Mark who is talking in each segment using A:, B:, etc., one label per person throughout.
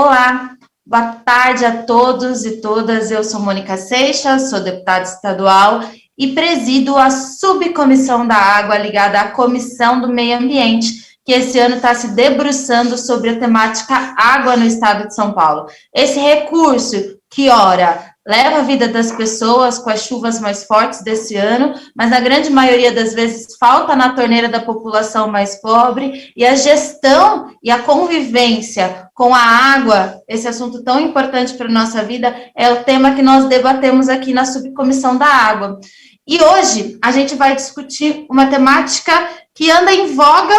A: Olá, boa tarde a todos e todas. Eu sou Mônica Seixas, sou deputada estadual e presido a subcomissão da água ligada à Comissão do Meio Ambiente, que esse ano está se debruçando sobre a temática água no estado de São Paulo. Esse recurso que, ora, leva a vida das pessoas com as chuvas mais fortes desse ano, mas na grande maioria das vezes falta na torneira da população mais pobre, e a gestão e a convivência com a água, esse assunto tão importante para a nossa vida, é o tema que nós debatemos aqui na subcomissão da água. E hoje a gente vai discutir uma temática que anda em voga,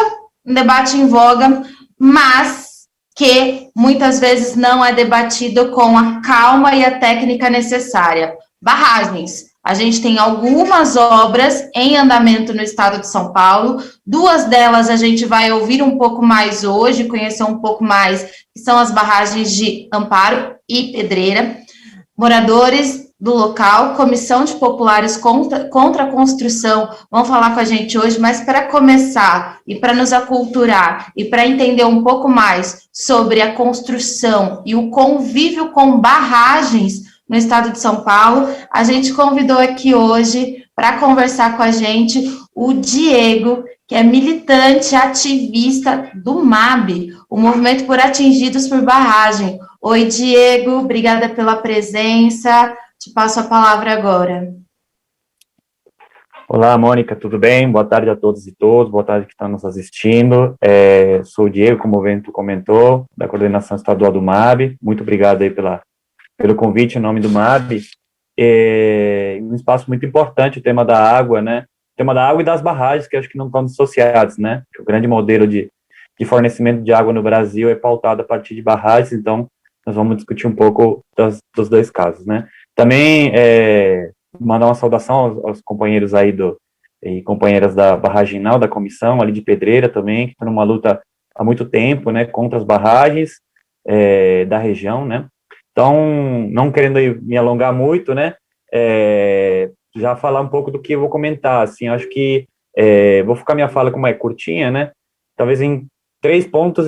A: um debate em voga, mas que muitas vezes não é debatido com a calma e a técnica necessária. Barragens. A gente tem algumas obras em andamento no estado de São Paulo, duas delas a gente vai ouvir um pouco mais hoje, conhecer um pouco mais, que são as barragens de Amparo e Pedreira. Moradores do local, Comissão de Populares contra a Construção, vão falar com a gente hoje, mas para começar e para nos aculturar e para entender um pouco mais sobre a construção e o convívio com barragens no estado de São Paulo, a gente convidou aqui hoje para conversar com a gente o Diego, que é militante ativista do MAB, o Movimento por Atingidos por Barragem. Oi, Diego, obrigada pela presença. Te passo a palavra agora.
B: Olá, Mônica, tudo bem? Boa tarde a todos e todas, boa tarde que estão nos assistindo. Sou o Diego, como o Vento comentou, da Coordenação Estadual do MAB. Muito obrigado aí pelo convite em nome do MAB. Um espaço muito importante, o tema da água, né? O tema da água e das barragens, que acho que não estão dissociados, né? O grande modelo de fornecimento de água no Brasil é pautado a partir de barragens, então nós vamos discutir um pouco dos dois casos, né? Também mandar uma saudação aos companheiros aí e companheiras da barraginal, da comissão ali de Pedreira também, que estão numa luta há muito tempo, né, contra as barragens da região, né? Então, não querendo me alongar muito, né, já falar um pouco do que eu vou comentar, assim, acho que vou focar minha fala como é curtinha, né, talvez em 3,5 pontos.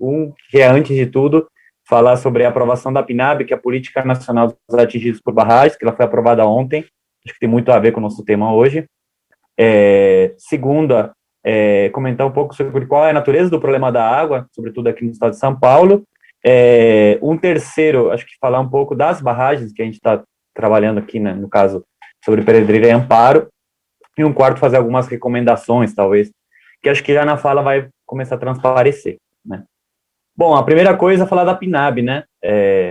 B: Um, que é, antes de tudo, falar sobre a aprovação da PNAB, que é a Política Nacional dos Atingidos por Barragens, que ela foi aprovada ontem, acho que tem muito a ver com o nosso tema hoje. Segunda, comentar um pouco sobre qual é a natureza do problema da água, sobretudo aqui no estado de São Paulo. Um terceiro, acho que falar um pouco das barragens, que a gente está trabalhando aqui, né, no caso, sobre Pedreira e Amparo. E um quarto, fazer algumas recomendações, talvez, que acho que já na fala vai começar a transparecer, né. Bom, a primeira coisa é falar da PNAB, né?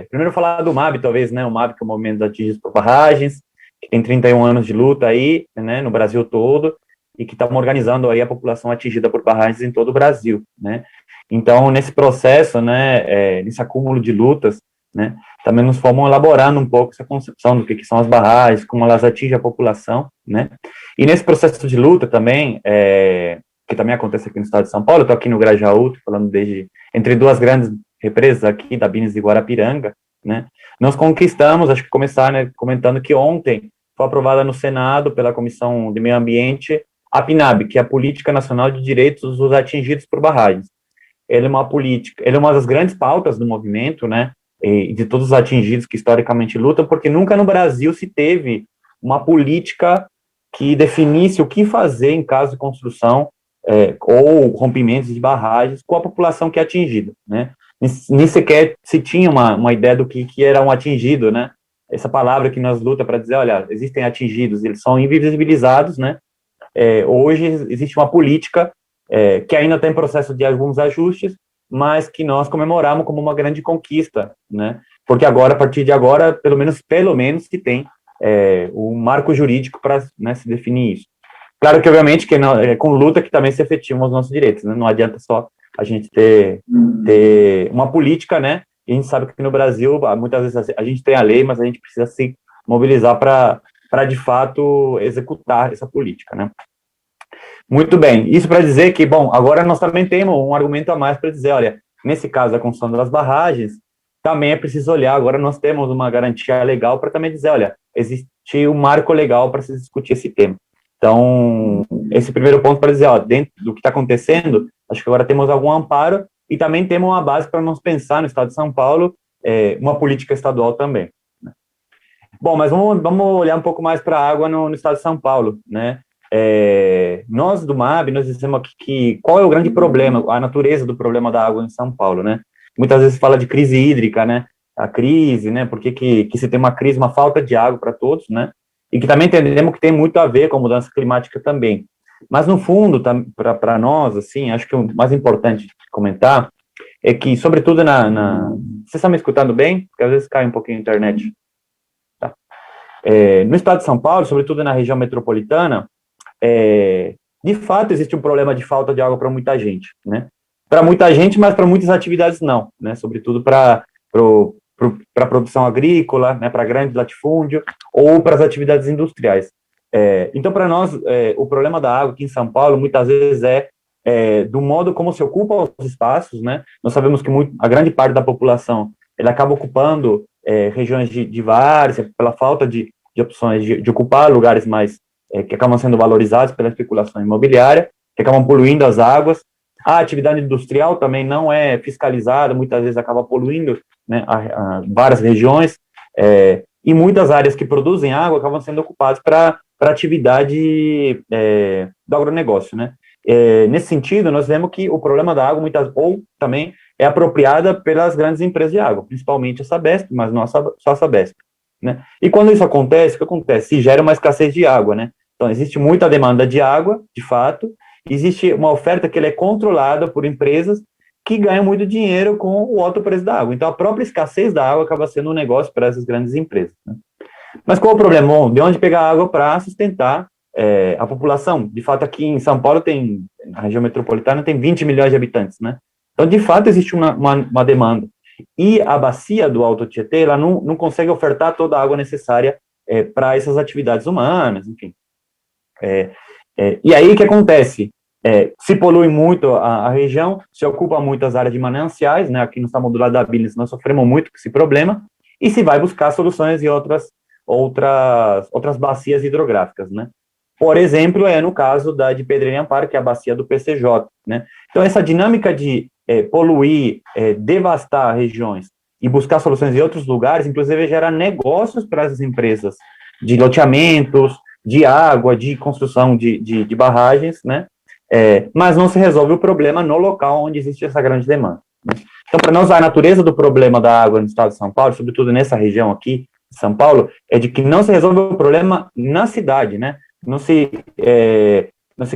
B: Primeiro falar do MAB, talvez, né? O MAB, que é o Movimento dos Atingidos por Barragens, que tem 31 anos de luta aí, né, no Brasil todo, e que está organizando aí a população atingida por barragens em todo o Brasil, né? Então, nesse processo, né, nesse acúmulo de lutas, né, também nos fomos elaborando um pouco essa concepção do que são as barragens, como elas atingem a população, né? E nesse processo de luta também, que também acontece aqui no estado de São Paulo, eu estou aqui no Grajaú, falando entre duas grandes represas aqui, da Bines e Guarapiranga, né, nós conquistamos, acho que começar, né, comentando que ontem foi aprovada no Senado, pela Comissão de Meio Ambiente, a PNAB, que é a Política Nacional de Direitos dos Atingidos por Barragens. Ela é uma das grandes pautas do movimento, né, e de todos os atingidos que historicamente lutam, porque nunca no Brasil se teve uma política que definisse o que fazer em caso de construção ou rompimentos de barragens com a população que é atingida, né? Nem sequer se tinha uma ideia do que era um atingido, né? Essa palavra que nós luta para dizer, olha, existem atingidos, eles são invisibilizados, né? Hoje existe uma política que ainda está em processo de alguns ajustes, mas que nós comemoramos como uma grande conquista, né? Porque agora, a partir de agora, pelo menos se tem um marco jurídico para, né, se definir isso. Claro que, obviamente, que não, com luta que também se efetivam os nossos direitos, né? Não adianta só a gente ter uma política, né? E a gente sabe que no Brasil, muitas vezes a gente tem a lei, mas a gente precisa se mobilizar para de fato, executar essa política, né? Muito bem, isso para dizer que, bom, agora nós também temos um argumento a mais para dizer, olha, nesse caso da construção das barragens, também é preciso olhar, agora nós temos uma garantia legal para também dizer, olha, existe um marco legal para se discutir esse tema. Então, esse primeiro ponto para dizer, ó, dentro do que está acontecendo, acho que agora temos algum amparo e também temos uma base para nós pensar no estado de São Paulo uma política estadual também. Né? Bom, mas vamos olhar um pouco mais para a água no estado de São Paulo, né? Nós do MAB, nós dizemos aqui que qual é o grande problema, a natureza do problema da água em São Paulo, né? Muitas vezes fala de crise hídrica, né? A crise, né? Porque que se tem uma crise, uma falta de água para todos, né? E que também entendemos que tem muito a ver com a mudança climática também. Mas, no fundo, para nós, assim, acho que o mais importante de comentar é que, sobretudo Vocês estão me escutando bem? Porque às vezes cai um pouquinho a internet. Tá. No estado de São Paulo, sobretudo na região metropolitana, de fato, existe um problema de falta de água para muita gente, né? Para muita gente, mas para muitas atividades não, né? Sobretudo para a produção agrícola, né? Para grande latifúndio ou para as atividades industriais. Então, para nós, o problema da água aqui em São Paulo, muitas vezes do modo como se ocupa os espaços, né? Nós sabemos que a grande parte da população ela acaba ocupando regiões de várzea, pela falta de opções de ocupar lugares mais que acabam sendo valorizados pela especulação imobiliária, que acabam poluindo as águas. A atividade industrial também não é fiscalizada, muitas vezes acaba poluindo, né, várias regiões, e muitas áreas que produzem água acabam sendo ocupadas para atividade do agronegócio, né? Nesse sentido, nós vemos que o problema da água também é apropriada pelas grandes empresas de água, principalmente a Sabesp, mas não só a Sabesp, né? E quando isso acontece, o que acontece? Se gera uma escassez de água, né? Então, existe muita demanda de água, de fato, existe uma oferta que ela é controlada por empresas que ganham muito dinheiro com o alto preço da água. Então, a própria escassez da água acaba sendo um negócio para essas grandes empresas, né? Mas qual o problema? Bom, de onde pegar água para sustentar a população? De fato, aqui em São Paulo, na região metropolitana, tem 20 milhões de habitantes, né? Então, de fato, existe uma demanda. E a bacia do Alto Tietê, ela não consegue ofertar toda a água necessária para essas atividades humanas, enfim. E aí, o que acontece? Se polui muito a região, se ocupa muitas áreas de mananciais, né? Aqui no estado modulado da Billings nós sofremos muito com esse problema, e se vai buscar soluções em outras bacias hidrográficas, né? Por exemplo, no caso de Pedreira e Amparo, que é a bacia do PCJ, né? Então, essa dinâmica de poluir, devastar regiões e buscar soluções em outros lugares, inclusive gera negócios para as empresas de loteamentos, de água, de construção de barragens, né? Mas não se resolve o problema no local onde existe essa grande demanda, né? Então, para nós, a natureza do problema da água no estado de São Paulo, sobretudo nessa região aqui, de São Paulo, é de que não se resolve o problema na cidade, né? Não se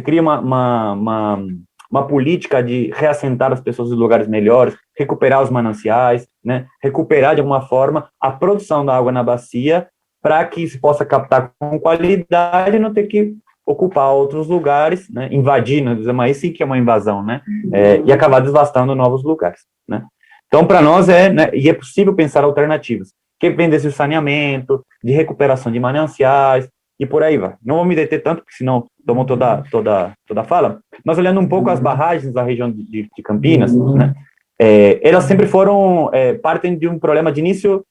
B: cria uma política de reassentar as pessoas em lugares melhores, recuperar os mananciais, né? Recuperar, de alguma forma, a produção da água na bacia, para que se possa captar com qualidade e não ter que ocupar outros lugares, né? Invadir, né? Mas aí sim que é uma invasão, né? E acabar devastando novos lugares, né? Então, para nós né? E é possível pensar alternativas, que vem desse saneamento, de recuperação de mananciais, e por aí vai. Não vou me deter tanto, porque senão tomou toda a fala, mas olhando um pouco as barragens da região de Campinas, né? Elas sempre partem de um problema desde o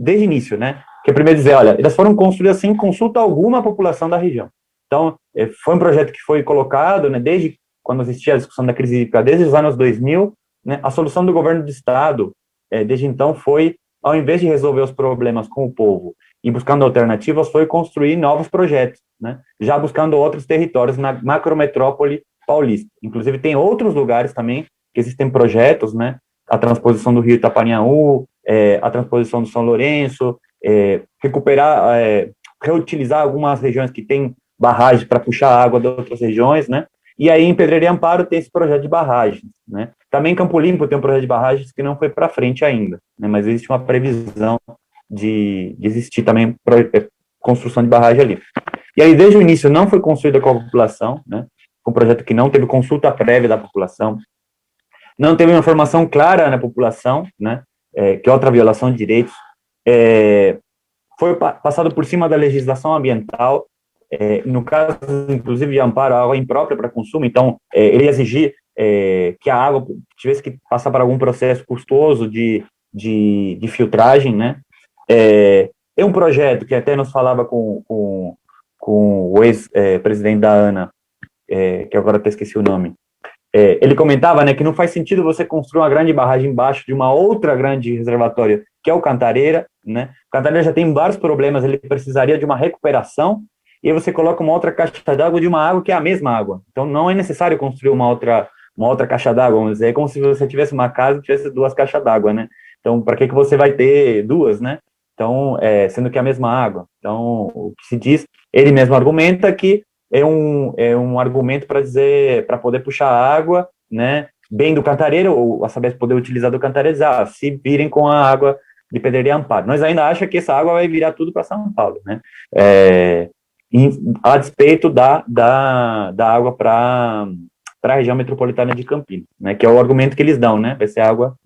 B: início, né? Que é primeiro dizer, olha, elas foram construídas sem consulta alguma à população da região. Então, foi um projeto que foi colocado, né, desde quando existia a discussão da crise hídrica, desde os anos 2000, né? A solução do governo do estado, desde então, foi, ao invés de resolver os problemas com o povo e buscando alternativas, foi construir novos projetos, né? Já buscando outros territórios na macrometrópole paulista. Inclusive, tem outros lugares também que existem projetos, né? A transposição do Rio Itapariaú, a transposição do São Lourenço, reutilizar algumas regiões que têm barragens para puxar água de outras regiões, né? E aí, em Pedreira e Amparo, tem esse projeto de barragens, né? Também em Campo Limpo tem um projeto de barragens que não foi para frente ainda, né? Mas existe uma previsão de existir também construção de barragem ali. E aí, desde o início, não foi construída com a população, né? Um projeto que não teve consulta prévia da população, não teve uma informação clara na população, né? Que é outra violação de direitos, foi passado por cima da legislação ambiental, no caso, inclusive, de Amparo, a água imprópria para consumo, então, ele ia exigir que a água tivesse que passar por algum processo custoso de filtragem, né? É um projeto que até nos falava com o ex-presidente da ANA, que agora até esqueci o nome, ele comentava, né, que não faz sentido você construir uma grande barragem embaixo de uma outra grande reservatório, que é o Cantareira, né? O Cantareira já tem vários problemas, ele precisaria de uma recuperação, e aí você coloca uma outra caixa d'água de uma água que é a mesma água. Então não é necessário construir uma outra caixa d'água, vamos dizer, é como se você tivesse uma casa e tivesse duas caixas d'água, né? Então, para que você vai ter duas, né? Então, sendo que é a mesma água. Então, o que se diz, ele mesmo argumenta que é um argumento para dizer, para poder puxar a água, né, bem do Cantareiro, ou a Sabesp poder utilizar do Cantareiro, se virem com a água de Pedreira e Amparo. Nós ainda achamos que essa água vai virar tudo para São Paulo, né, a despeito da água para a região metropolitana de Campinas, né, que é o argumento que eles dão, né, vai ser água.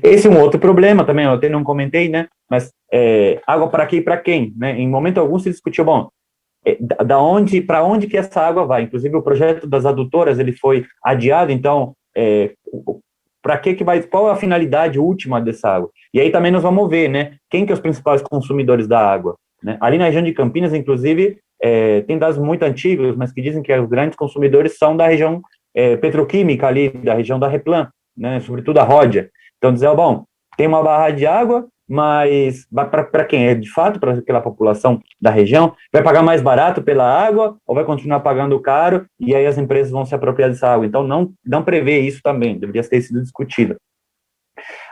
B: Esse é um outro problema também, eu até não comentei, né, mas água para quê e para quem, né, em momento algum se discutiu, bom, para onde que essa água vai. Inclusive o projeto das adutoras ele foi adiado, então para que vai, qual é a finalidade última dessa água? E aí também nós vamos ver, né, quem que é os principais consumidores da água, né? Ali na região de Campinas, inclusive, tem dados muito antigos, mas que dizem que os grandes consumidores são da região petroquímica ali, da região da Replan, né, sobretudo a Ródia. Então dizer, bom, tem uma barragem de água, mas para quem é de fato, para aquela população da região, vai pagar mais barato pela água ou vai continuar pagando caro e aí as empresas vão se apropriar dessa água. Então, não prevê isso também, deveria ter sido discutido.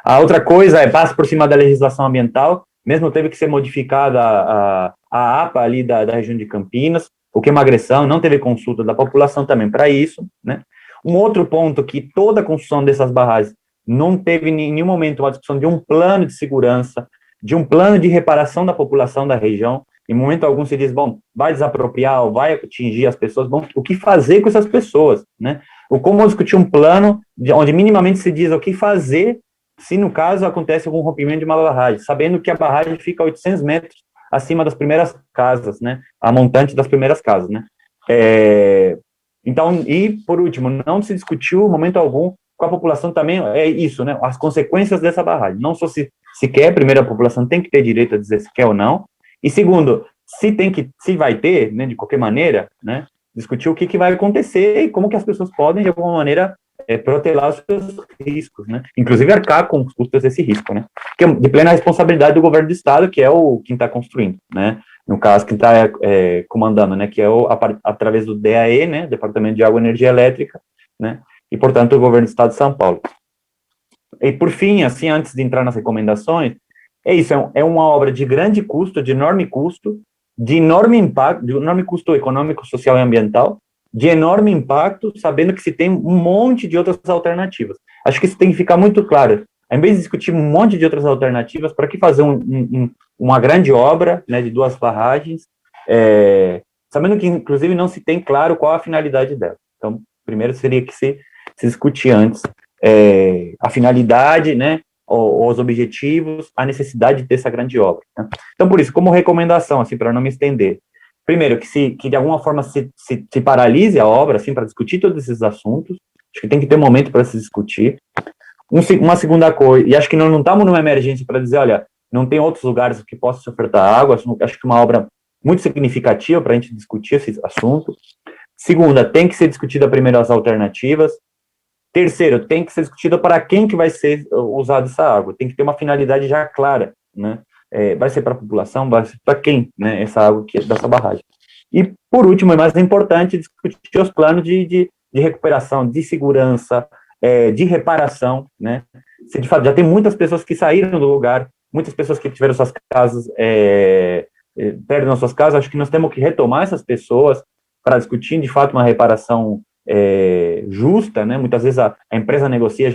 B: A outra coisa passa por cima da legislação ambiental, mesmo teve que ser modificada a APA ali da região de Campinas, o que é uma agressão, não teve consulta da população também para isso, né? Um outro ponto que toda a construção dessas barragens não teve em nenhum momento uma discussão de um plano de segurança, de um plano de reparação da população da região. Em momento algum se diz, bom, vai desapropriar ou vai atingir as pessoas, bom, o que fazer com essas pessoas, né? Ou como discutir um plano onde minimamente se diz o que fazer se no caso acontece algum rompimento de uma barragem, sabendo que a barragem fica a 800 metros acima das primeiras casas, né? A montante das primeiras casas, né? Então, e por último, não se discutiu em momento algum com a população também, é isso, né, as consequências dessa barragem, não só se quer, primeiro a população tem que ter direito a dizer se quer ou não, e segundo, se vai ter, né, de qualquer maneira, né, discutir o que vai acontecer e como que as pessoas podem, de alguma maneira, protelar os seus riscos, né, inclusive arcar com os custos desse risco, né, que é de plena responsabilidade do governo do estado, que é quem está construindo, né, no caso, quem está comandando, né, que é através do DAE, né, Departamento de Água e Energia Elétrica, né, e, portanto, o governo do estado de São Paulo. E, por fim, assim, antes de entrar nas recomendações, isso, é uma obra de grande custo, de enorme impacto, de enorme custo econômico, social e ambiental, de enorme impacto, sabendo que se tem um monte de outras alternativas. Acho que isso tem que ficar muito claro. Ao invés de discutir um monte de outras alternativas, para que fazer uma grande obra, né, de 2 barragens, sabendo que, inclusive, não se tem claro qual a finalidade dela. Então, primeiro seria que se discutir antes a finalidade, né, os objetivos, a necessidade de ter essa grande obra, né? Então, por isso, como recomendação, assim, para não me estender, primeiro, que de alguma forma se paralise a obra, assim, para discutir todos esses assuntos, acho que tem que ter um momento para se discutir. Uma segunda coisa, e acho que não estamos numa emergência para dizer, olha, não tem outros lugares que possam se ofertar água, acho que uma obra muito significativa para a gente discutir esse assunto. Segunda, tem que ser discutida primeiro as alternativas. Terceiro, tem que ser discutida para quem que vai ser usada essa água. Tem que ter uma finalidade já clara, né? Vai ser para a população, vai ser para quem, né? Essa água que é dessa barragem. E, por último, é mais importante discutir os planos de recuperação, de segurança, de reparação, né? Se de fato já tem muitas pessoas que saíram do lugar, muitas pessoas que tiveram suas casas, perderam suas casas, acho que nós temos que retomar essas pessoas para discutir, de fato, uma reparação justa, né? Muitas vezes a empresa negocia,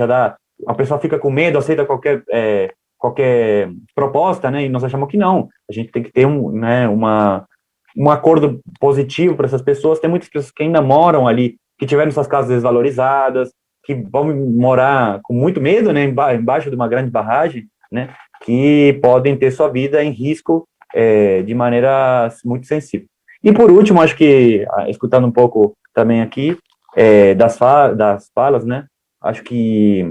B: a pessoa fica com medo, aceita qualquer proposta, né? E nós achamos que não, a gente tem que ter um acordo positivo para essas pessoas. Tem muitas pessoas que ainda moram ali, que tiveram suas casas desvalorizadas, que vão morar com muito medo, né? Embaixo de uma grande barragem, né? Que podem ter sua vida em risco de maneira muito sensível. E por último, acho que, escutando um pouco também aqui, das falas, né, acho que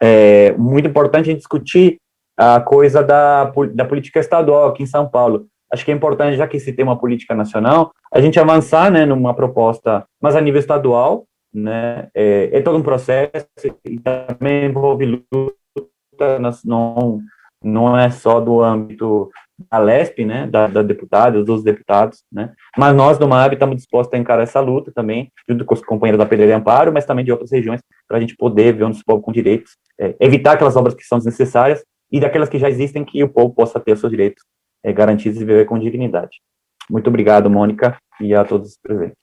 B: é muito importante a gente discutir a coisa da política estadual aqui em São Paulo. Acho que é importante, já que se tem uma política nacional, a gente avançar, né, numa proposta, mas a nível estadual, né? É todo um processo e também envolve luta, não é só do âmbito da LESP, né, da deputada, dos deputados, né, mas nós do MAB estamos dispostos a encarar essa luta também, junto com os companheiros da Pedreira e Amparo, mas também de outras regiões, para a gente poder ver o nosso povo com direitos, evitar aquelas obras que são desnecessárias e daquelas que já existem, que o povo possa ter os seus direitos garantidos e viver com dignidade. Muito obrigado, Mônica, e a todos os presentes.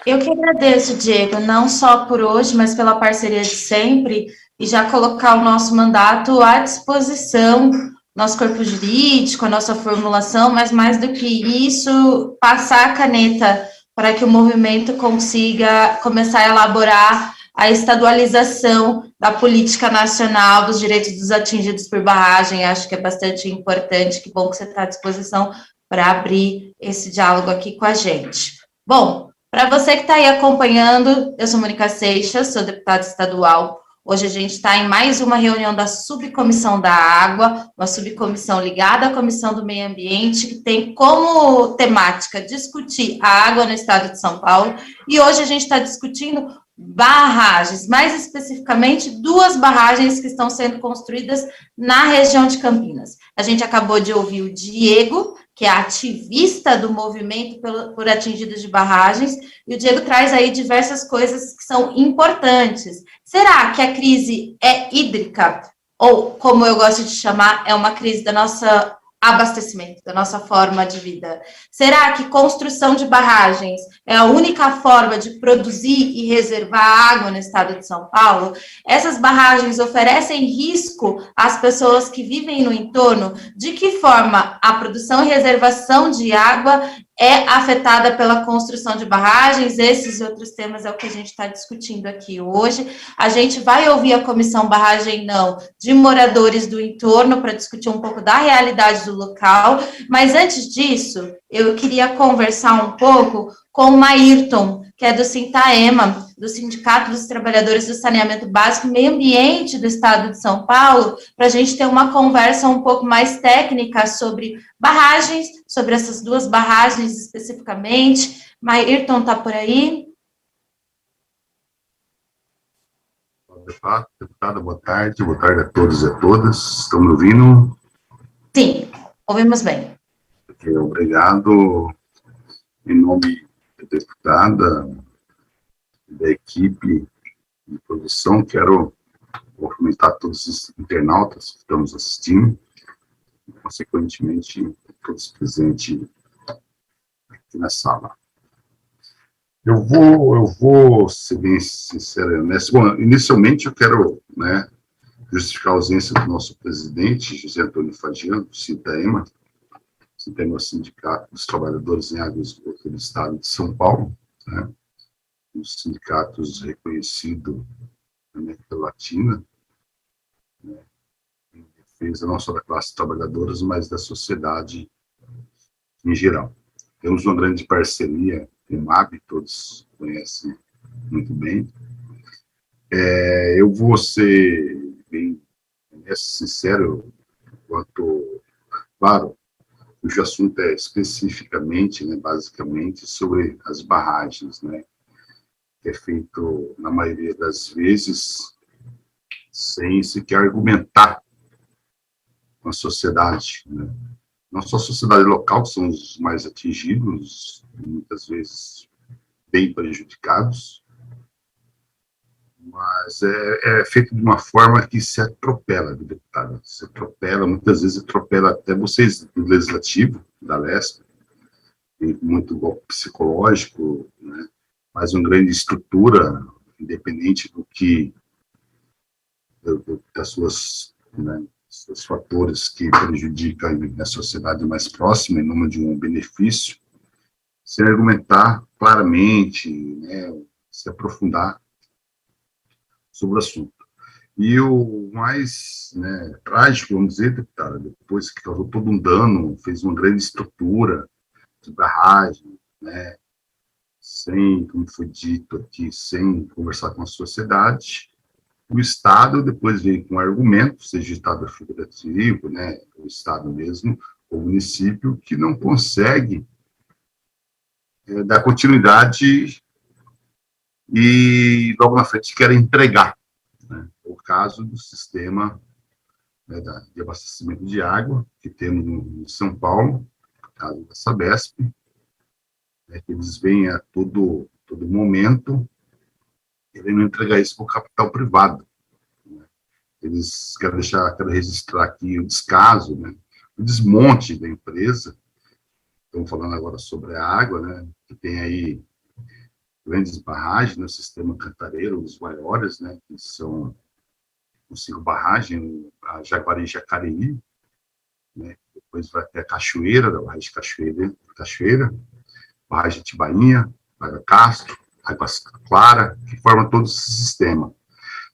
A: Eu que agradeço, Diego, não só por hoje, mas pela parceria de sempre, e já colocar o nosso mandato à disposição, nosso corpo jurídico, a nossa formulação, mas mais do que isso, passar a caneta para que o movimento consiga começar a elaborar a estadualização da política nacional dos direitos dos atingidos por barragem. Acho que é bastante importante, que bom que você está à disposição para abrir esse diálogo aqui com a gente. Bom, para você que está aí acompanhando, eu sou Mônica Seixas, sou deputada estadual. Hoje a gente está em mais uma reunião da Subcomissão da Água, uma subcomissão ligada à Comissão do Meio Ambiente, que tem como temática discutir a água no estado de São Paulo. E hoje a gente está discutindo barragens, mais especificamente 2 barragens que estão sendo construídas na região de Campinas. A gente acabou de ouvir o Diego, que é ativista do movimento por atingidos de barragens, e o Diego traz aí diversas coisas que são importantes. Será que a crise é hídrica? Ou, como eu gosto de chamar, é uma crise da nossa abastecimento, da nossa forma de vida? Será que construção de barragens é a única forma de produzir e reservar água no estado de São Paulo? Essas barragens oferecem risco às pessoas que vivem no entorno? De que forma a produção e reservação de água é afetada pela construção de barragens? Esses e outros temas é o que a gente está discutindo aqui hoje. A gente vai ouvir a Comissão Barragem Não de moradores do entorno para discutir um pouco da realidade do local, mas antes disso, eu queria conversar um pouco com o Maírton, que é do Sintaema, do Sindicato dos Trabalhadores do Saneamento Básico e Meio Ambiente do Estado de São Paulo, para a gente ter uma conversa um pouco mais técnica sobre barragens, sobre essas 2 barragens especificamente. Maírton, está por aí?
C: Deputada, boa tarde a todos e a todas. Estão me ouvindo?
A: Sim, ouvimos bem.
C: Obrigado. Em nome da deputada, da equipe de produção, quero cumprimentar todos os internautas que estão nos assistindo, e, consequentemente, todos presentes aqui na sala. Eu vou ser bem sincero e honesto. Bom, inicialmente eu quero, justificar a ausência do nosso presidente, José Antônio Fagiano, do Sintaema. Sintaema é o Sindicato dos Trabalhadores em Água e Esgoto do Estado de São Paulo, um dos sindicatos reconhecido na América Latina, em defesa não só da classe trabalhadora, mas da sociedade em geral. Temos uma grande parceria com o MAB, todos conhecem muito bem. Eu vou ser bem sincero quanto, claro, cujo assunto é especificamente, basicamente, sobre as barragens, que é feito, na maioria das vezes, sem sequer argumentar com a sociedade, Não só a sociedade local, que são os mais atingidos, muitas vezes bem prejudicados, mas é feito de uma forma que se atropela, deputado. Se atropela, muitas vezes atropela até vocês do Legislativo, da LESP, tem muito golpe psicológico, mas uma grande estrutura, independente do que, das suas, os fatores que prejudicam a sociedade mais próxima, em nome de um benefício, se argumentar claramente, se aprofundar sobre o assunto. E o mais trágico, vamos dizer, deputada, depois que causou todo um dano, fez uma grande estrutura de barragem, sem, como foi dito aqui, sem conversar com a sociedade, o Estado depois veio com argumento, seja Estado federativo, o Estado mesmo, ou o município, que não consegue dar continuidade e logo na frente querem entregar, né? O caso do sistema, né, de abastecimento de água que temos em São Paulo, o caso da Sabesp, né, que eles vêm a todo momento querendo entregar isso para o capital privado. Eles quero registrar aqui o descaso, né, o desmonte da empresa. Estamos falando agora sobre a água, né, que tem aí grandes barragens no sistema cantareiro, os maiores, né, que são os 5 barragens, a Jaguari e Jacareí, né, depois vai ter a Cachoeira, da barragem Cachoeira, barragem Tibainha, Água Castro, Água Clara, que forma todo esse sistema.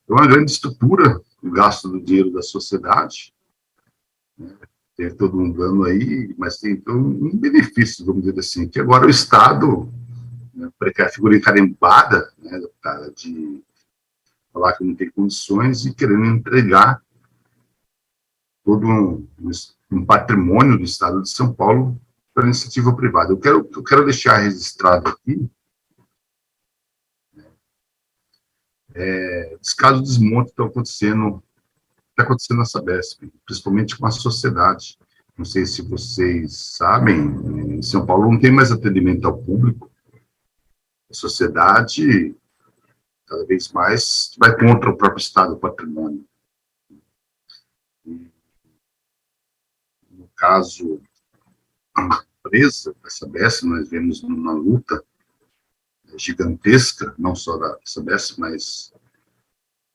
C: É uma grande estrutura, o gasto do dinheiro da sociedade, né? Tem todo um dano aí, mas tem então, um benefício, vamos dizer assim, que agora o Estado, né, porque a figura encarimbada, né, do cara de falar que não tem condições e querendo entregar todo um patrimônio do Estado de São Paulo para a iniciativa privada. Eu quero deixar registrado aqui descaso de desmonte que está acontecendo na Sabesp, principalmente com a sociedade. Não sei se vocês sabem, em São Paulo não tem mais atendimento ao público. A sociedade, cada vez mais, vai contra o próprio Estado do patrimônio. No caso, a empresa, a Sabesp, nós vemos uma luta gigantesca, não só da Sabesp, mas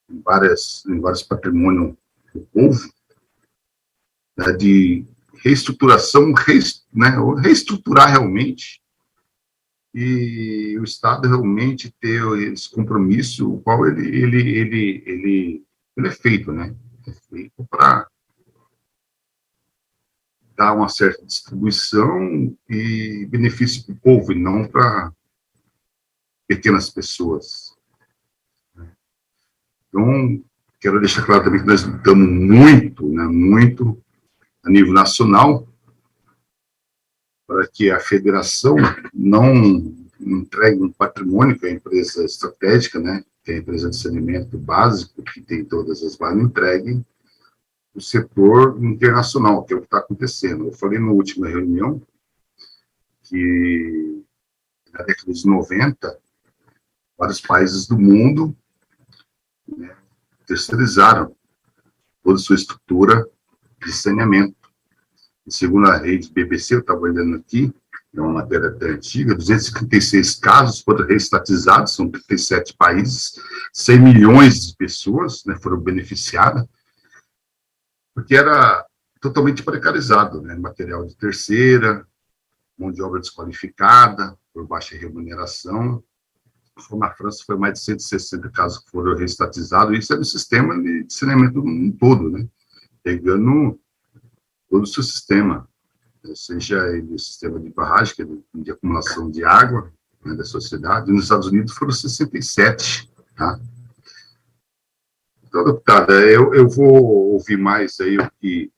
C: em vários patrimônios do povo, né, de reestruturação, né, reestruturar realmente, e o Estado realmente ter esse compromisso, o qual ele é feito, né? É feito para dar uma certa distribuição e benefício para o povo, e não para pequenas pessoas. Então, quero deixar claro também que nós lutamos muito, né, muito a nível nacional, para que a federação não entregue um patrimônio, que é a empresa estratégica, né, que é a empresa de saneamento básico, que tem todas as bases, entregue o setor internacional, que é o que está acontecendo. Eu falei na última reunião que, na década de 90, vários países do mundo, né, terceirizaram toda a sua estrutura de saneamento. E segundo a rede BBC, eu estava olhando aqui, é uma matéria até antiga, 256 casos foram reestatizados, são 37 países, 100 milhões de pessoas, né, foram beneficiadas, porque era totalmente precarizado, né, material de terceira, mão de obra desqualificada, por baixa remuneração. Na França foi mais de 160 casos que foram reestatizados, isso é no sistema de saneamento todo, né, pegando todo o seu sistema, seja ele o sistema de barragem, que é de acumulação de água, né, da sociedade. Nos Estados Unidos foram 67, tá? Então, deputada, eu vou ouvir mais aí o que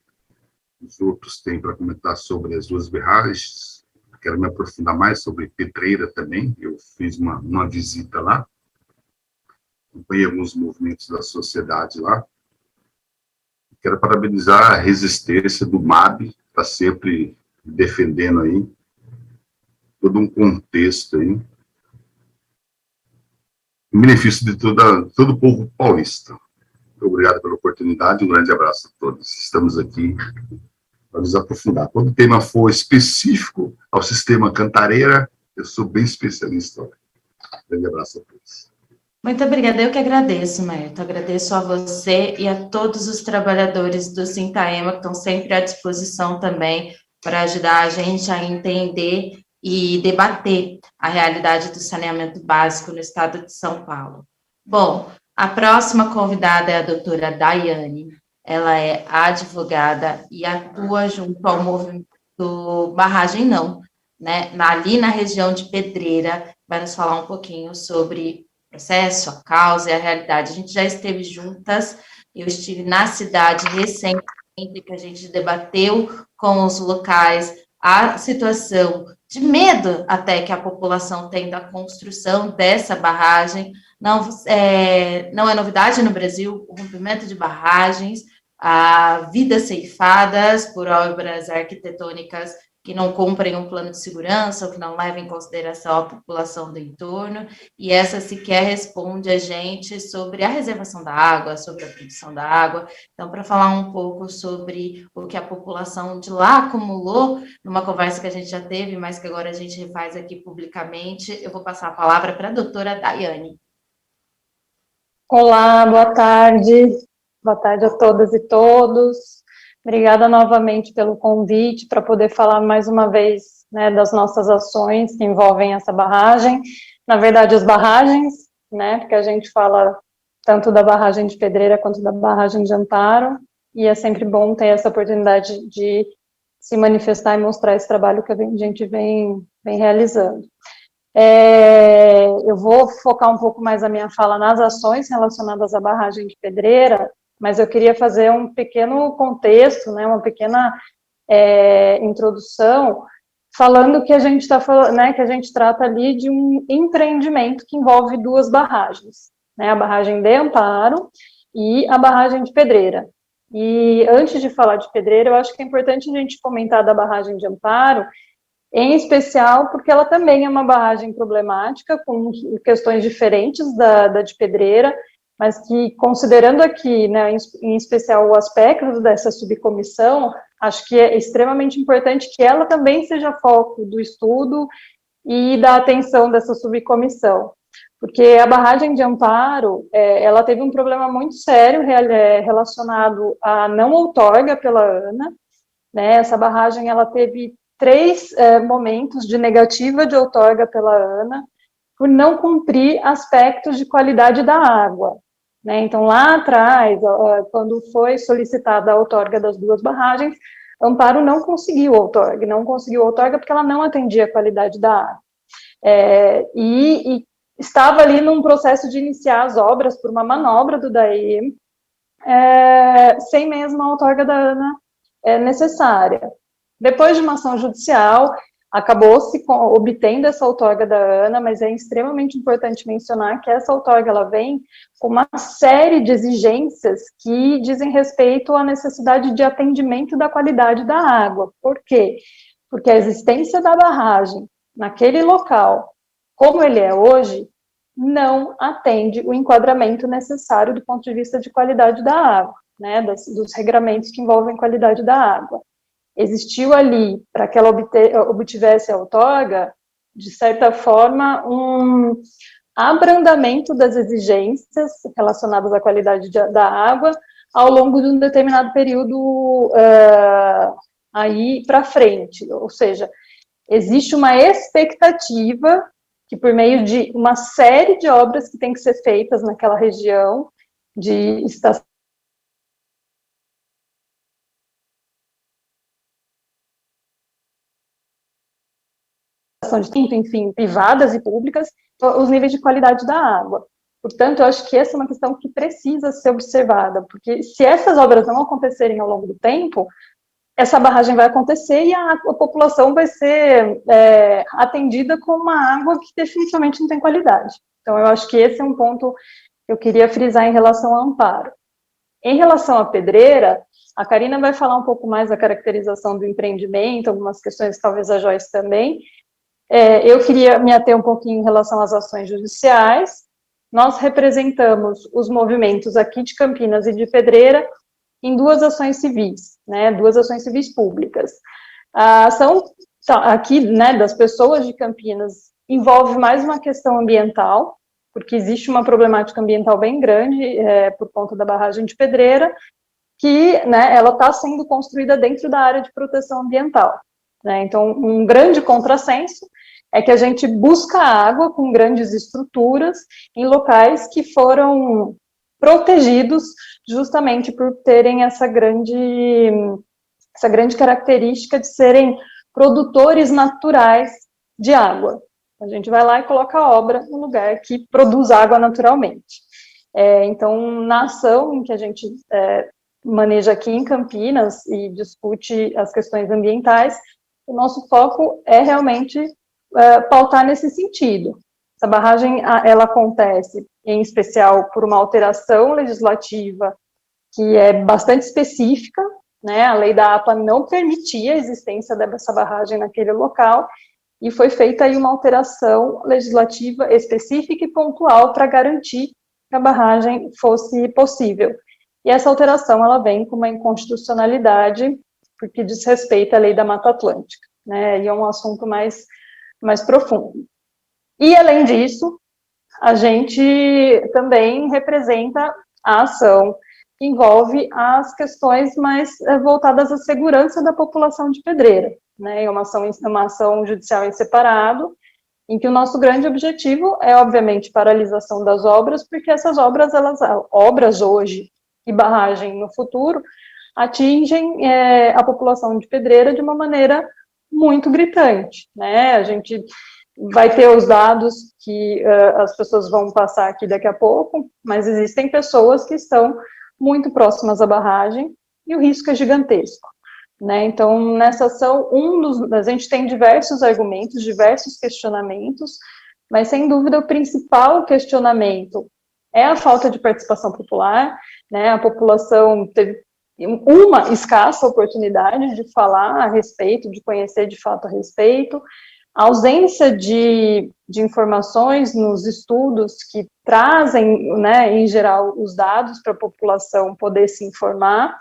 C: os outros têm para comentar sobre as 2 barragens. Quero me aprofundar mais sobre Pedreira também. Eu fiz uma visita lá, acompanhei alguns movimentos da sociedade lá. Quero parabenizar a resistência do MAB, está sempre defendendo aí todo um contexto aí, em benefício de todo o povo paulista. Muito obrigado pela oportunidade, um grande abraço a todos. Estamos aqui para nos aprofundar. Quando o tema for específico ao sistema Cantareira, eu sou bem especialista. Um grande abraço a todos.
A: Muito obrigada, eu que agradeço, Merto. Agradeço a você e a todos os trabalhadores do Sintaema que estão sempre à disposição também para ajudar a gente a entender e debater a realidade do saneamento básico no estado de São Paulo. Bom, a próxima convidada é a doutora Daiane. Ela é advogada e atua junto ao movimento Barragem Não, né, ali na região de Pedreira, vai nos falar um pouquinho sobre processo, a causa e a realidade. A gente já esteve juntas, eu estive na cidade recentemente, que a gente debateu com os locais a situação de medo até que a população tem da construção dessa barragem. Não é novidade no Brasil o rompimento de barragens, a vidas ceifadas por obras arquitetônicas que não cumprem um plano de segurança ou que não levam em consideração a população do entorno, e essa sequer responde a gente sobre a reservação da água, sobre a produção da água. Então, para falar um pouco sobre o que a população de lá acumulou, numa conversa que a gente já teve, mas que agora a gente refaz aqui publicamente, eu vou passar a palavra para a doutora Daiane.
D: Olá, boa tarde a todas e todos. Obrigada novamente pelo convite para poder falar mais uma vez, né, das nossas ações que envolvem essa barragem. Na verdade, as barragens, né, porque a gente fala tanto da barragem de Pedreira quanto da barragem de Amparo, e é sempre bom ter essa oportunidade de se manifestar e mostrar esse trabalho que a gente vem realizando. Eu vou focar um pouco mais a minha fala nas ações relacionadas à barragem de Pedreira, mas eu queria fazer um pequeno contexto, né, uma pequena introdução, falando que a gente está falando, né, que a gente trata ali de um empreendimento que envolve duas barragens, né, a barragem de Amparo e a barragem de Pedreira. E antes de falar de Pedreira, eu acho que é importante a gente comentar da barragem de Amparo, em especial porque ela também é uma barragem problemática, com questões diferentes da de Pedreira, mas que, considerando aqui, né, em especial o aspecto dessa subcomissão, acho que é extremamente importante que ela também seja foco do estudo e da atenção dessa subcomissão, porque a barragem de Amparo, ela teve um problema muito sério relacionado à não outorga pela ANA, né, essa barragem, ela teve 3 momentos de negativa de outorga pela ANA, por não cumprir aspectos de qualidade da água, né? Então, lá atrás, quando foi solicitada a outorga das duas barragens, Amparo não conseguiu outorga porque ela não atendia a qualidade da água. E estava ali num processo de iniciar as obras por uma manobra do DAEM, sem mesmo a outorga da ANA necessária. Depois de uma ação judicial, acabou-se obtendo essa outorga da ANA, mas é extremamente importante mencionar que essa outorga ela vem com uma série de exigências que dizem respeito à necessidade de atendimento da qualidade da água. Por quê? Porque a existência da barragem naquele local, como ele é hoje, não atende o enquadramento necessário do ponto de vista de qualidade da água, né, dos regramentos que envolvem qualidade da água. Existiu ali, para que ela obtivesse a outorga, de certa forma, um abrandamento das exigências relacionadas à qualidade da água ao longo de um determinado período aí para frente, ou seja, existe uma expectativa que, por meio de uma série de obras que tem que ser feitas naquela região, de estação de tempo, enfim, privadas e públicas, os níveis de qualidade da água. Portanto, eu acho que essa é uma questão que precisa ser observada, porque se essas obras não acontecerem ao longo do tempo, essa barragem vai acontecer e a população vai ser atendida com uma água que definitivamente não tem qualidade. Então, eu acho que esse é um ponto que eu queria frisar em relação ao Amparo. Em relação à Pedreira, a Karina vai falar um pouco mais da caracterização do empreendimento, algumas questões, talvez a Joyce também. Eu queria me ater um pouquinho em relação às ações judiciais. Nós representamos os movimentos aqui de Campinas e de Pedreira em 2 ações civis, né, 2 ações civis públicas. A ação aqui, né, das pessoas de Campinas envolve mais uma questão ambiental, porque existe uma problemática ambiental bem grande por conta da barragem de Pedreira, que, né, ela está sendo construída dentro da área de proteção ambiental, né? Então, um grande contrassenso é que a gente busca água com grandes estruturas em locais que foram protegidos justamente por terem essa grande característica de serem produtores naturais de água. A gente vai lá e coloca a obra no lugar que produz água naturalmente. Então, na ação em que a gente maneja aqui em Campinas e discute as questões ambientais, o nosso foco é realmente pautar nesse sentido. Essa barragem, ela acontece, em especial, por uma alteração legislativa que é bastante específica, né? A lei da APA não permitia a existência dessa barragem naquele local, e foi feita aí uma alteração legislativa específica e pontual para garantir que a barragem fosse possível. E essa alteração, ela vem com uma inconstitucionalidade, porque diz respeito à lei da Mata Atlântica, né? E é um assunto mais profundo. E, além disso, a gente também representa a ação que envolve as questões mais voltadas à segurança da população de Pedreira, né? É uma ação judicial em separado, em que o nosso grande objetivo é, obviamente, paralisação das obras, porque essas obras, obras hoje e barragem no futuro, atingem a população de Pedreira de uma maneira muito gritante, né? A gente vai ter os dados que as pessoas vão passar aqui daqui a pouco, mas existem pessoas que estão muito próximas à barragem e o risco é gigantesco, né? Então, nessa ação, a gente tem diversos argumentos, diversos questionamentos, mas, sem dúvida, o principal questionamento é a falta de participação popular, né? A população teve uma escassa oportunidade de falar a respeito, de conhecer de fato a respeito, a ausência de informações nos estudos que trazem, né, em geral, os dados para a população poder se informar,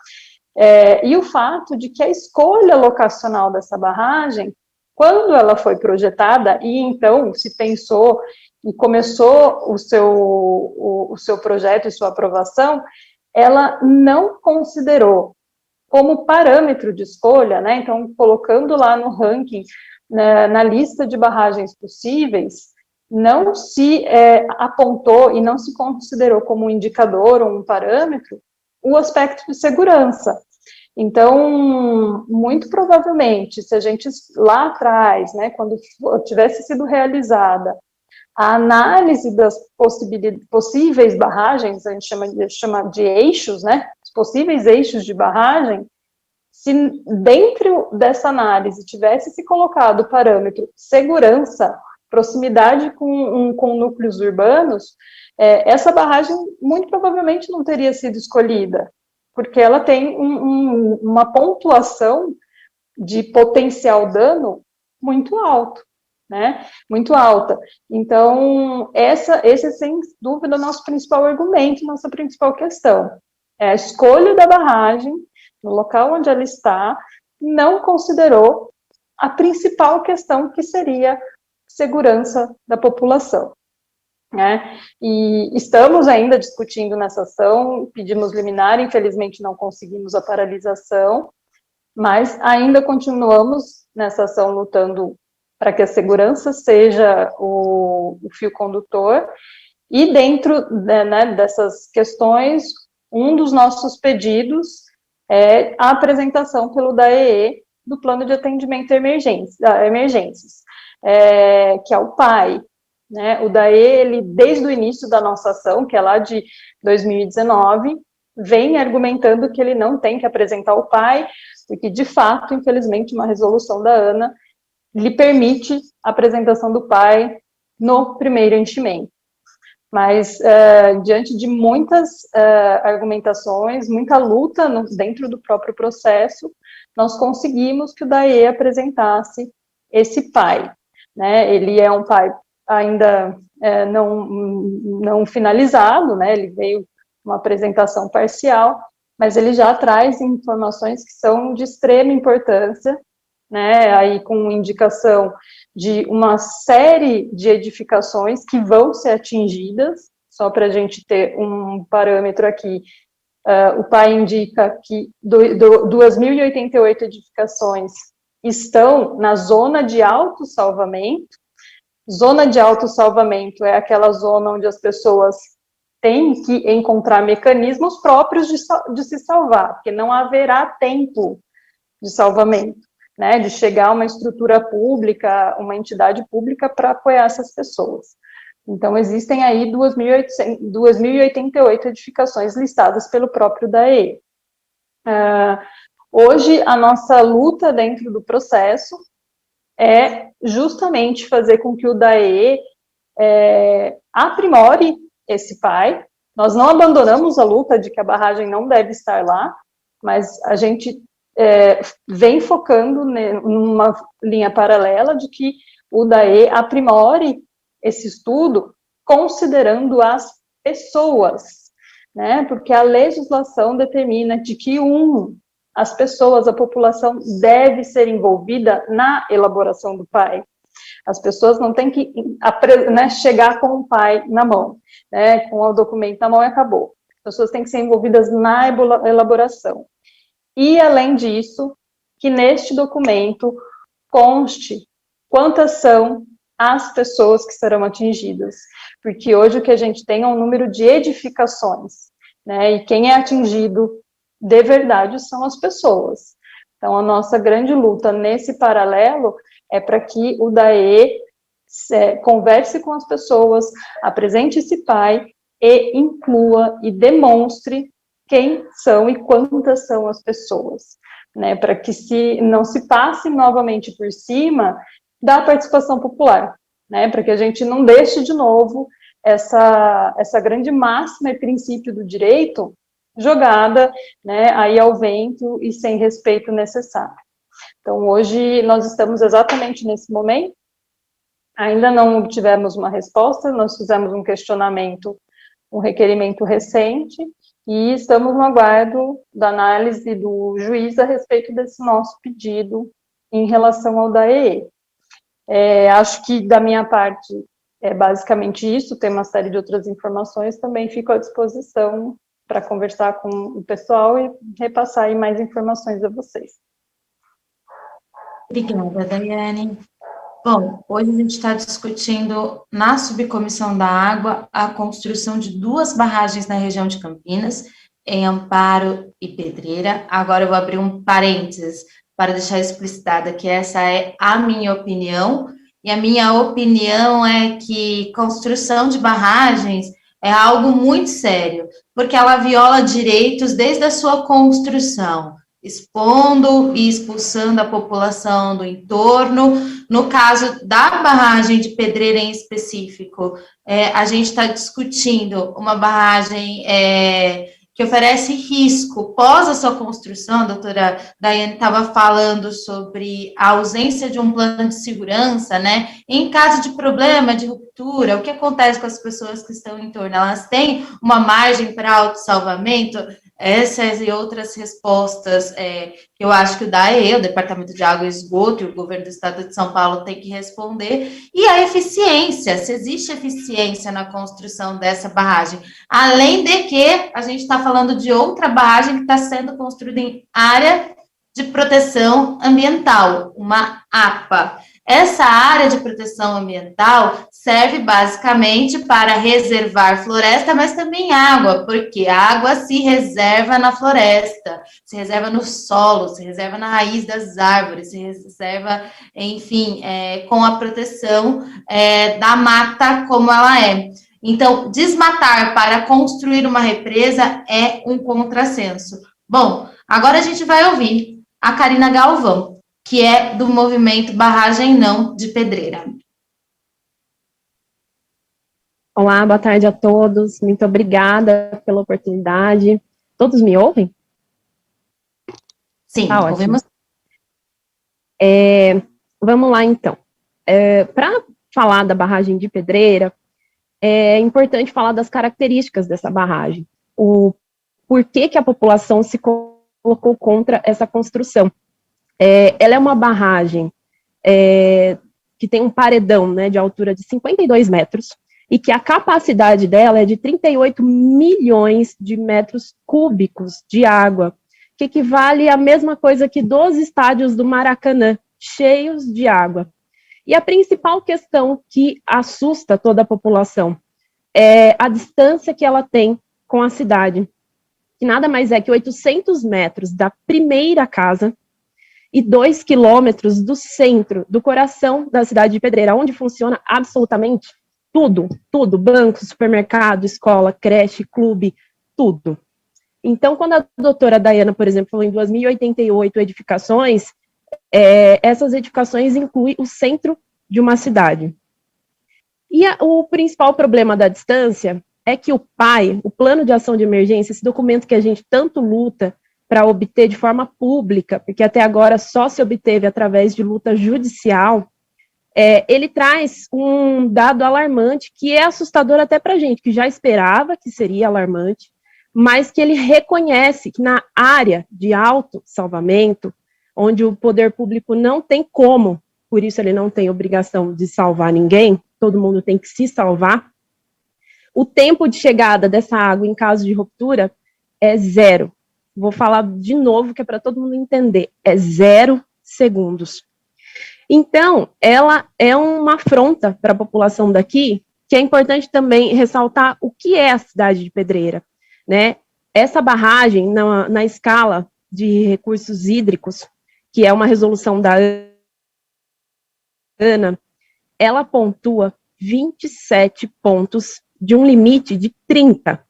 D: e o fato de que a escolha locacional dessa barragem, quando ela foi projetada, e então se pensou e começou o seu projeto e sua aprovação, ela não considerou como parâmetro de escolha, né, então colocando lá no ranking, na lista de barragens possíveis, não se apontou e não se considerou como um indicador ou um parâmetro o aspecto de segurança. Então, muito provavelmente, se a gente lá atrás, né, quando tivesse sido realizada a análise das possíveis barragens, a gente chama de eixos, né, os possíveis eixos de barragem, se dentro dessa análise tivesse se colocado o parâmetro segurança, proximidade com núcleos urbanos, essa barragem muito provavelmente não teria sido escolhida, porque ela tem uma pontuação de potencial dano muito alto, né? Muito alta. Então, esse é, sem dúvida, o nosso principal argumento, nossa principal questão. É a escolha da barragem no local onde ela está, não considerou a principal questão, que seria segurança da população, né? E estamos ainda discutindo nessa ação, pedimos liminar, infelizmente não conseguimos a paralisação, mas ainda continuamos nessa ação lutando para que a segurança seja o fio condutor, e dentro, né, dessas questões, um dos nossos pedidos é a apresentação pelo DAEE do plano de atendimento a emergências, que é o PAI, né? O DAEE, ele, desde o início da nossa ação, que é lá de 2019, vem argumentando que ele não tem que apresentar o PAI, porque, de fato, infelizmente, uma resolução da ANA lhe permite a apresentação do PAI no primeiro enchimento. Mas, diante de muitas argumentações, muita luta dentro do próprio processo, nós conseguimos que o DAEE apresentasse esse PAI, né? Ele é um PAI ainda não finalizado, né? Ele veio uma apresentação parcial, mas ele já traz informações que são de extrema importância, né? Aí com indicação de uma série de edificações que vão ser atingidas, só para a gente ter um parâmetro aqui, o PAI indica que 2.088 edificações estão na zona de autossalvamento. Zona de autossalvamento é aquela zona onde as pessoas têm que encontrar mecanismos próprios de se salvar, porque não haverá tempo de salvamento, né, de chegar a uma estrutura pública, uma entidade pública para apoiar essas pessoas. Então, existem aí 2.088 edificações listadas pelo próprio DAEE. Hoje, a nossa luta dentro do processo é justamente fazer com que o DAE aprimore esse PAI. Nós não abandonamos a luta de que a barragem não deve estar lá, mas a gente vem focando numa linha paralela de que o DAE aprimore esse estudo considerando as pessoas, né? Porque a legislação determina de que as pessoas, a população deve ser envolvida na elaboração do PAI. As pessoas não têm que chegar com o PAI na mão, né, com o documento na mão e acabou. As pessoas têm que ser envolvidas na elaboração. E, além disso, que neste documento conste quantas são as pessoas que serão atingidas. Porque hoje o que a gente tem é um número de edificações, né, e quem é atingido de verdade são as pessoas. Então, a nossa grande luta nesse paralelo é para que o DAE converse com as pessoas, apresente esse PAI e inclua e demonstre quem são e quantas são as pessoas, né, para que não se passe novamente por cima da participação popular, né, para que a gente não deixe de novo essa grande máxima e princípio do direito jogada, né, aí ao vento e sem respeito necessário. Então, hoje nós estamos exatamente nesse momento, ainda não obtivemos uma resposta, nós fizemos um questionamento, um requerimento recente, e estamos no aguardo da análise do juiz a respeito desse nosso pedido em relação ao DAE. Acho que, da minha parte, é basicamente isso, tem uma série de outras informações, também fico à disposição para conversar com o pessoal e repassar aí mais informações a vocês.
A: Obrigada, Daiane. Bom, hoje a gente está discutindo na subcomissão da água a construção de 2 barragens na região de Campinas, em Amparo e Pedreira. Agora eu vou abrir um parênteses para deixar explicitada que essa é a minha opinião, e a minha opinião é que construção de barragens é algo muito sério, porque ela viola direitos desde a sua construção, expondo e expulsando a população do entorno. No caso da barragem de Pedreira em específico, a gente está discutindo uma barragem que oferece risco pós a sua construção. A doutora Daiane estava falando sobre a ausência de um plano de segurança, né? Em caso de problema, de ruptura, o que acontece com as pessoas que estão em torno? Elas têm uma margem para autossalvamento? Essas e outras respostas que eu acho que o DAE, o Departamento de Água e Esgoto, e o Governo do Estado de São Paulo tem que responder. E a eficiência, se existe eficiência na construção dessa barragem. Além de que a gente está falando de outra barragem que está sendo construída em área de proteção ambiental, uma APA. Essa área de proteção ambiental serve basicamente para reservar floresta, mas também água, porque a água se reserva na floresta, se reserva no solo, se reserva na raiz das árvores, se reserva, enfim, com a proteção da mata como ela é. Então, desmatar para construir uma represa é um contrassenso. Bom, agora a gente vai ouvir a Karina Galvão, que é do movimento Barragem Não de Pedreira.
E: Olá, boa tarde a todos. Muito obrigada pela oportunidade. Todos me ouvem?
A: Sim, ouvimos.
E: Vamos lá, então. Para falar da barragem de Pedreira, é importante falar das características dessa barragem. O porquê que a população se colocou contra essa construção. Ela é uma barragem que tem um paredão, né, de altura de 52 metros, e que a capacidade dela é de 38 milhões de metros cúbicos de água, que equivale à mesma coisa que 12 estádios do Maracanã, cheios de água. E a principal questão que assusta toda a população é a distância que ela tem com a cidade, que nada mais é que 800 metros da primeira casa e 2 quilômetros do centro, do coração da cidade de Pedreira, onde funciona absolutamente tudo, banco, supermercado, escola, creche, clube, tudo. Então, quando a doutora Daiane, por exemplo, falou em 2.088 edificações, essas edificações incluem o centro de uma cidade. E o principal problema da distância é que o Plano de Ação de Emergência, esse documento que a gente tanto luta para obter de forma pública, porque até agora só se obteve através de luta judicial, ele traz um dado alarmante, que é assustador até para a gente, que já esperava que seria alarmante, mas que ele reconhece que na área de autossalvamento, onde o poder público não tem como, por isso ele não tem obrigação de salvar ninguém, todo mundo tem que se salvar, o tempo de chegada dessa água em caso de ruptura é 0. Vou falar de novo, que é para todo mundo entender, é 0 segundos. Então, ela é uma afronta para a população daqui, que é importante também ressaltar o que é a cidade de Pedreira, né? Essa barragem, na escala de recursos hídricos, que é uma resolução da ANA, ela pontua 27 pontos de um limite de 30.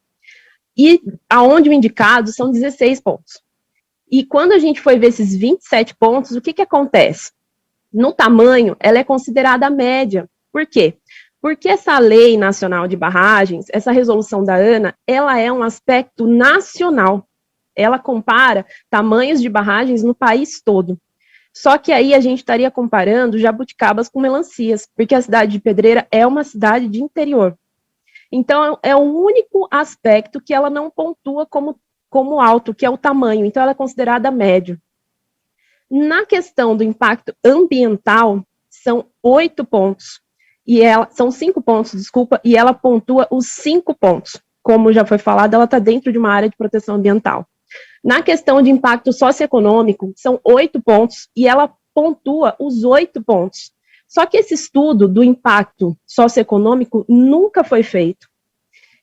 E: E aonde o indicado são 16 pontos. E quando a gente foi ver esses 27 pontos, o que acontece? No tamanho, ela é considerada a média. Por quê? Porque essa lei nacional de barragens, essa resolução da ANA, ela é um aspecto nacional. Ela compara tamanhos de barragens no país todo. Só que aí a gente estaria comparando jabuticabas com melancias, porque a cidade de Pedreira é uma cidade de interior. Então, é o único aspecto que ela não pontua como alto, que é o tamanho. Então, ela é considerada médio. Na questão do impacto ambiental, são 8 pontos. São 5 pontos, desculpa, e ela pontua os 5 pontos. Como já foi falado, ela está dentro de uma área de proteção ambiental. Na questão de impacto socioeconômico, são 8 pontos, e ela pontua os 8 pontos. Só que esse estudo do impacto socioeconômico nunca foi feito.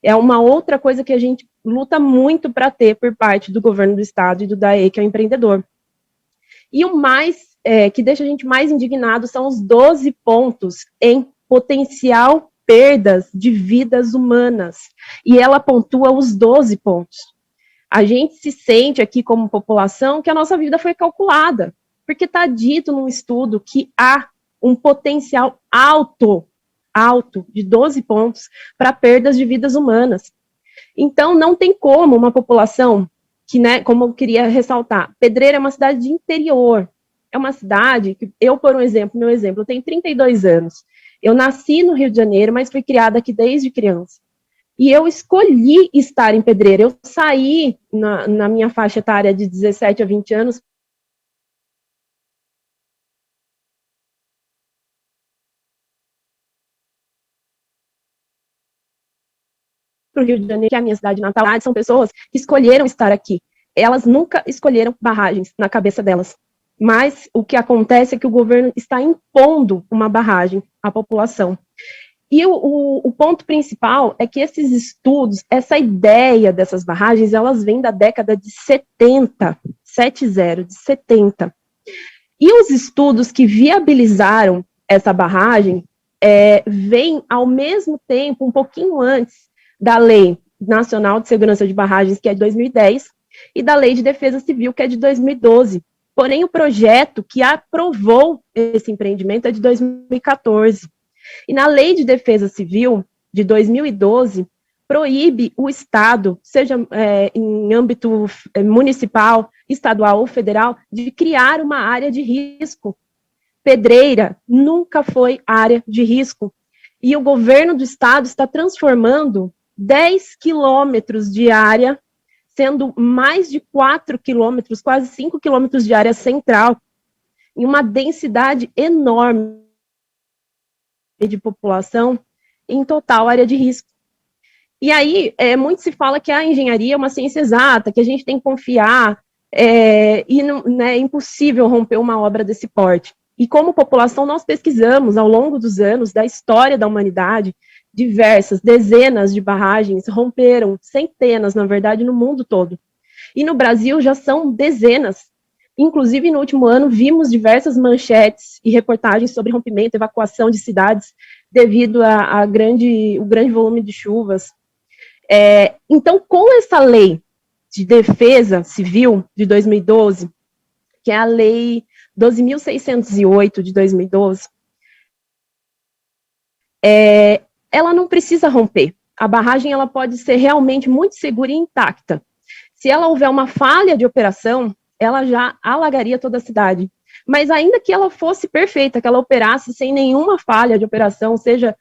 E: É uma outra coisa que a gente luta muito para ter por parte do governo do estado e do DAE, que é o empreendedor. E o mais, que deixa a gente mais indignado, são os 12 pontos em potencial perdas de vidas humanas. E ela pontua os 12 pontos. A gente se sente aqui como população que a nossa vida foi calculada, porque está dito num estudo que há um potencial alto de 12 pontos para perdas de vidas humanas. Então, não tem como uma população que, né, como eu queria ressaltar, Pedreira é uma cidade de interior, é uma cidade que, meu exemplo, eu tenho 32 anos, eu nasci no Rio de Janeiro, mas fui criada aqui desde criança, e eu escolhi estar em Pedreira, eu saí na minha faixa etária de 17 a 20 anos, para o Rio de Janeiro, que é a minha cidade natal, são pessoas que escolheram estar aqui. Elas nunca escolheram barragens na cabeça delas. Mas o que acontece é que o governo está impondo uma barragem à população. E o ponto principal é que esses estudos, essa ideia dessas barragens, elas vêm da década de 70, 70. E os estudos que viabilizaram essa barragem vêm ao mesmo tempo, um pouquinho antes, da Lei Nacional de Segurança de Barragens, que é de 2010, e da Lei de Defesa Civil, que é de 2012. Porém, o projeto que aprovou esse empreendimento é de 2014. E na Lei de Defesa Civil, de 2012, proíbe o Estado, seja em âmbito municipal, estadual ou federal, de criar uma área de risco. Pedreira nunca foi área de risco. E o governo do Estado está transformando 10 quilômetros de área, sendo mais de 4 quilômetros, quase 5 quilômetros de área central, em uma densidade enorme de população, em total área de risco. E aí, muito se fala que a engenharia é uma ciência exata, que a gente tem que confiar, e não, né, é impossível romper uma obra desse porte. E como população, nós pesquisamos, ao longo dos anos, da história da humanidade, dezenas de barragens romperam, centenas, na verdade, no mundo todo. E no Brasil já são dezenas. Inclusive, no último ano, vimos diversas manchetes e reportagens sobre rompimento, evacuação de cidades, devido ao grande volume de chuvas. Então, com essa lei de defesa civil de 2012, que é a lei 12.608 de 2012, ela não precisa romper. A barragem ela pode ser realmente muito segura e intacta. Se ela houver uma falha de operação, ela já alagaria toda a cidade. Mas ainda que ela fosse perfeita, que ela operasse sem nenhuma falha de operação, seja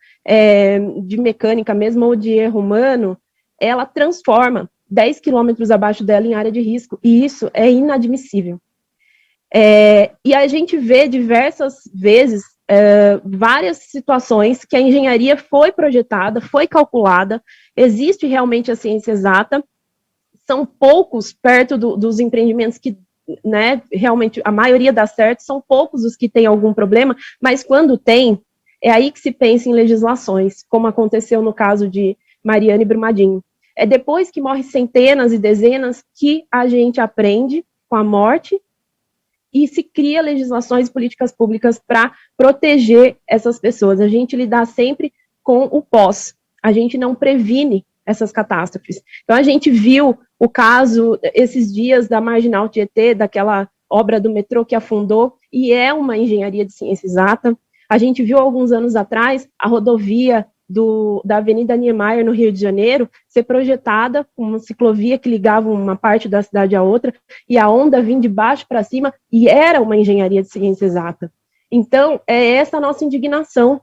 E: de mecânica mesmo ou de erro humano, ela transforma 10 quilômetros abaixo dela em área de risco, e isso é inadmissível. E a gente vê diversas vezes várias situações que a engenharia foi projetada, foi calculada, existe realmente a ciência exata, são poucos perto dos empreendimentos que, né, realmente a maioria dá certo, são poucos os que têm algum problema, mas quando tem, é aí que se pensa em legislações, como aconteceu no caso de Mariana e Brumadinho. É depois que morre centenas e dezenas que a gente aprende com a morte e se cria legislações e políticas públicas para proteger essas pessoas. A gente lidar sempre com o pós, a gente não previne essas catástrofes. Então, a gente viu o caso, esses dias, da Marginal Tietê, daquela obra do metrô que afundou, e é uma engenharia de ciência exata. A gente viu, alguns anos atrás, a rodovia da Avenida Niemeyer, no Rio de Janeiro, ser projetada com uma ciclovia que ligava uma parte da cidade à outra, e a onda vinha de baixo para cima, e era uma engenharia de ciência exata. Então, é essa a nossa indignação.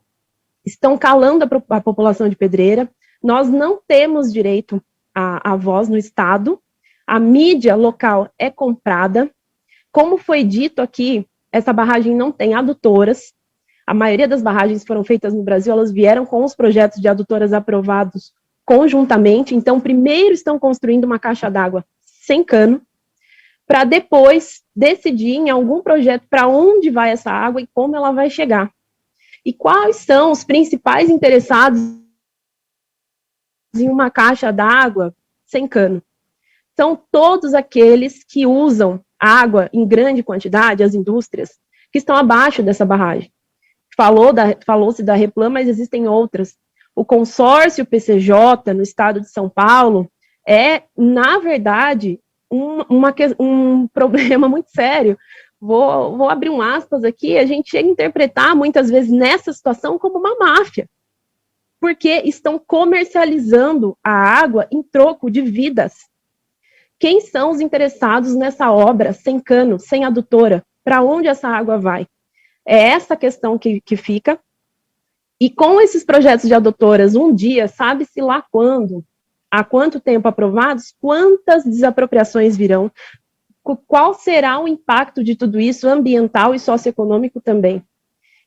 E: Estão calando a população de Pedreira, nós não temos direito à voz no Estado, a mídia local é comprada. Como foi dito aqui, essa barragem não tem adutoras. A maioria das barragens que foram feitas no Brasil, elas vieram com os projetos de adutoras aprovados conjuntamente. Então, primeiro estão construindo uma caixa d'água sem cano, para depois decidir em algum projeto para onde vai essa água e como ela vai chegar. E quais são os principais interessados em uma caixa d'água sem cano? São todos aqueles que usam água em grande quantidade, as indústrias, que estão abaixo dessa barragem. Falou-se da Replan, mas existem outras. O consórcio PCJ, no estado de São Paulo, na verdade, um problema muito sério. Vou abrir um aspas aqui, a gente chega a interpretar, muitas vezes, nessa situação como uma máfia, porque estão comercializando a água em troco de vidas. Quem são os interessados nessa obra sem cano, sem adutora? Para onde essa água vai? É essa questão que fica, e com esses projetos de adutoras, um dia, sabe-se lá quando, há quanto tempo aprovados, quantas desapropriações virão, qual será o impacto de tudo isso, ambiental e socioeconômico também.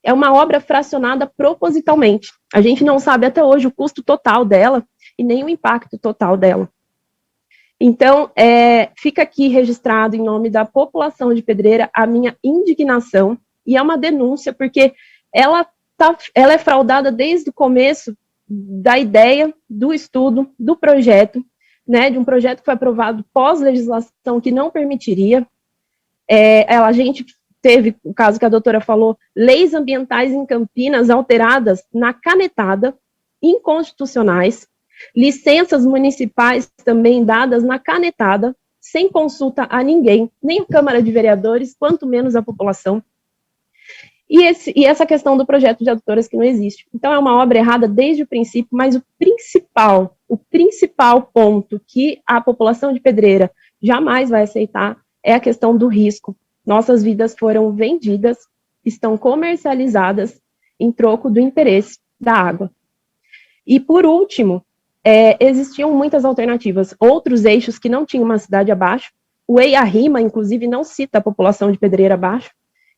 E: É uma obra fracionada propositalmente, a gente não sabe até hoje o custo total dela, e nem o impacto total dela. Então, fica aqui registrado, em nome da população de Pedreira, a minha indignação, e é uma denúncia, porque ela é fraudada desde o começo da ideia, do estudo, do projeto, né, de um projeto que foi aprovado pós-legislação que não permitiria. A gente teve o caso que a doutora falou, leis ambientais em Campinas alteradas na canetada, inconstitucionais, licenças municipais também dadas na canetada, sem consulta a ninguém, nem a Câmara de Vereadores, quanto menos a população. E essa questão do projeto de adutoras que não existe. Então, é uma obra errada desde o princípio, mas o principal ponto que a população de Pedreira jamais vai aceitar é a questão do risco. Nossas vidas foram vendidas, estão comercializadas em troco do interesse da água. E, por último, existiam muitas alternativas, outros eixos que não tinham uma cidade abaixo. O EIA-RIMA, inclusive, não cita a população de Pedreira abaixo.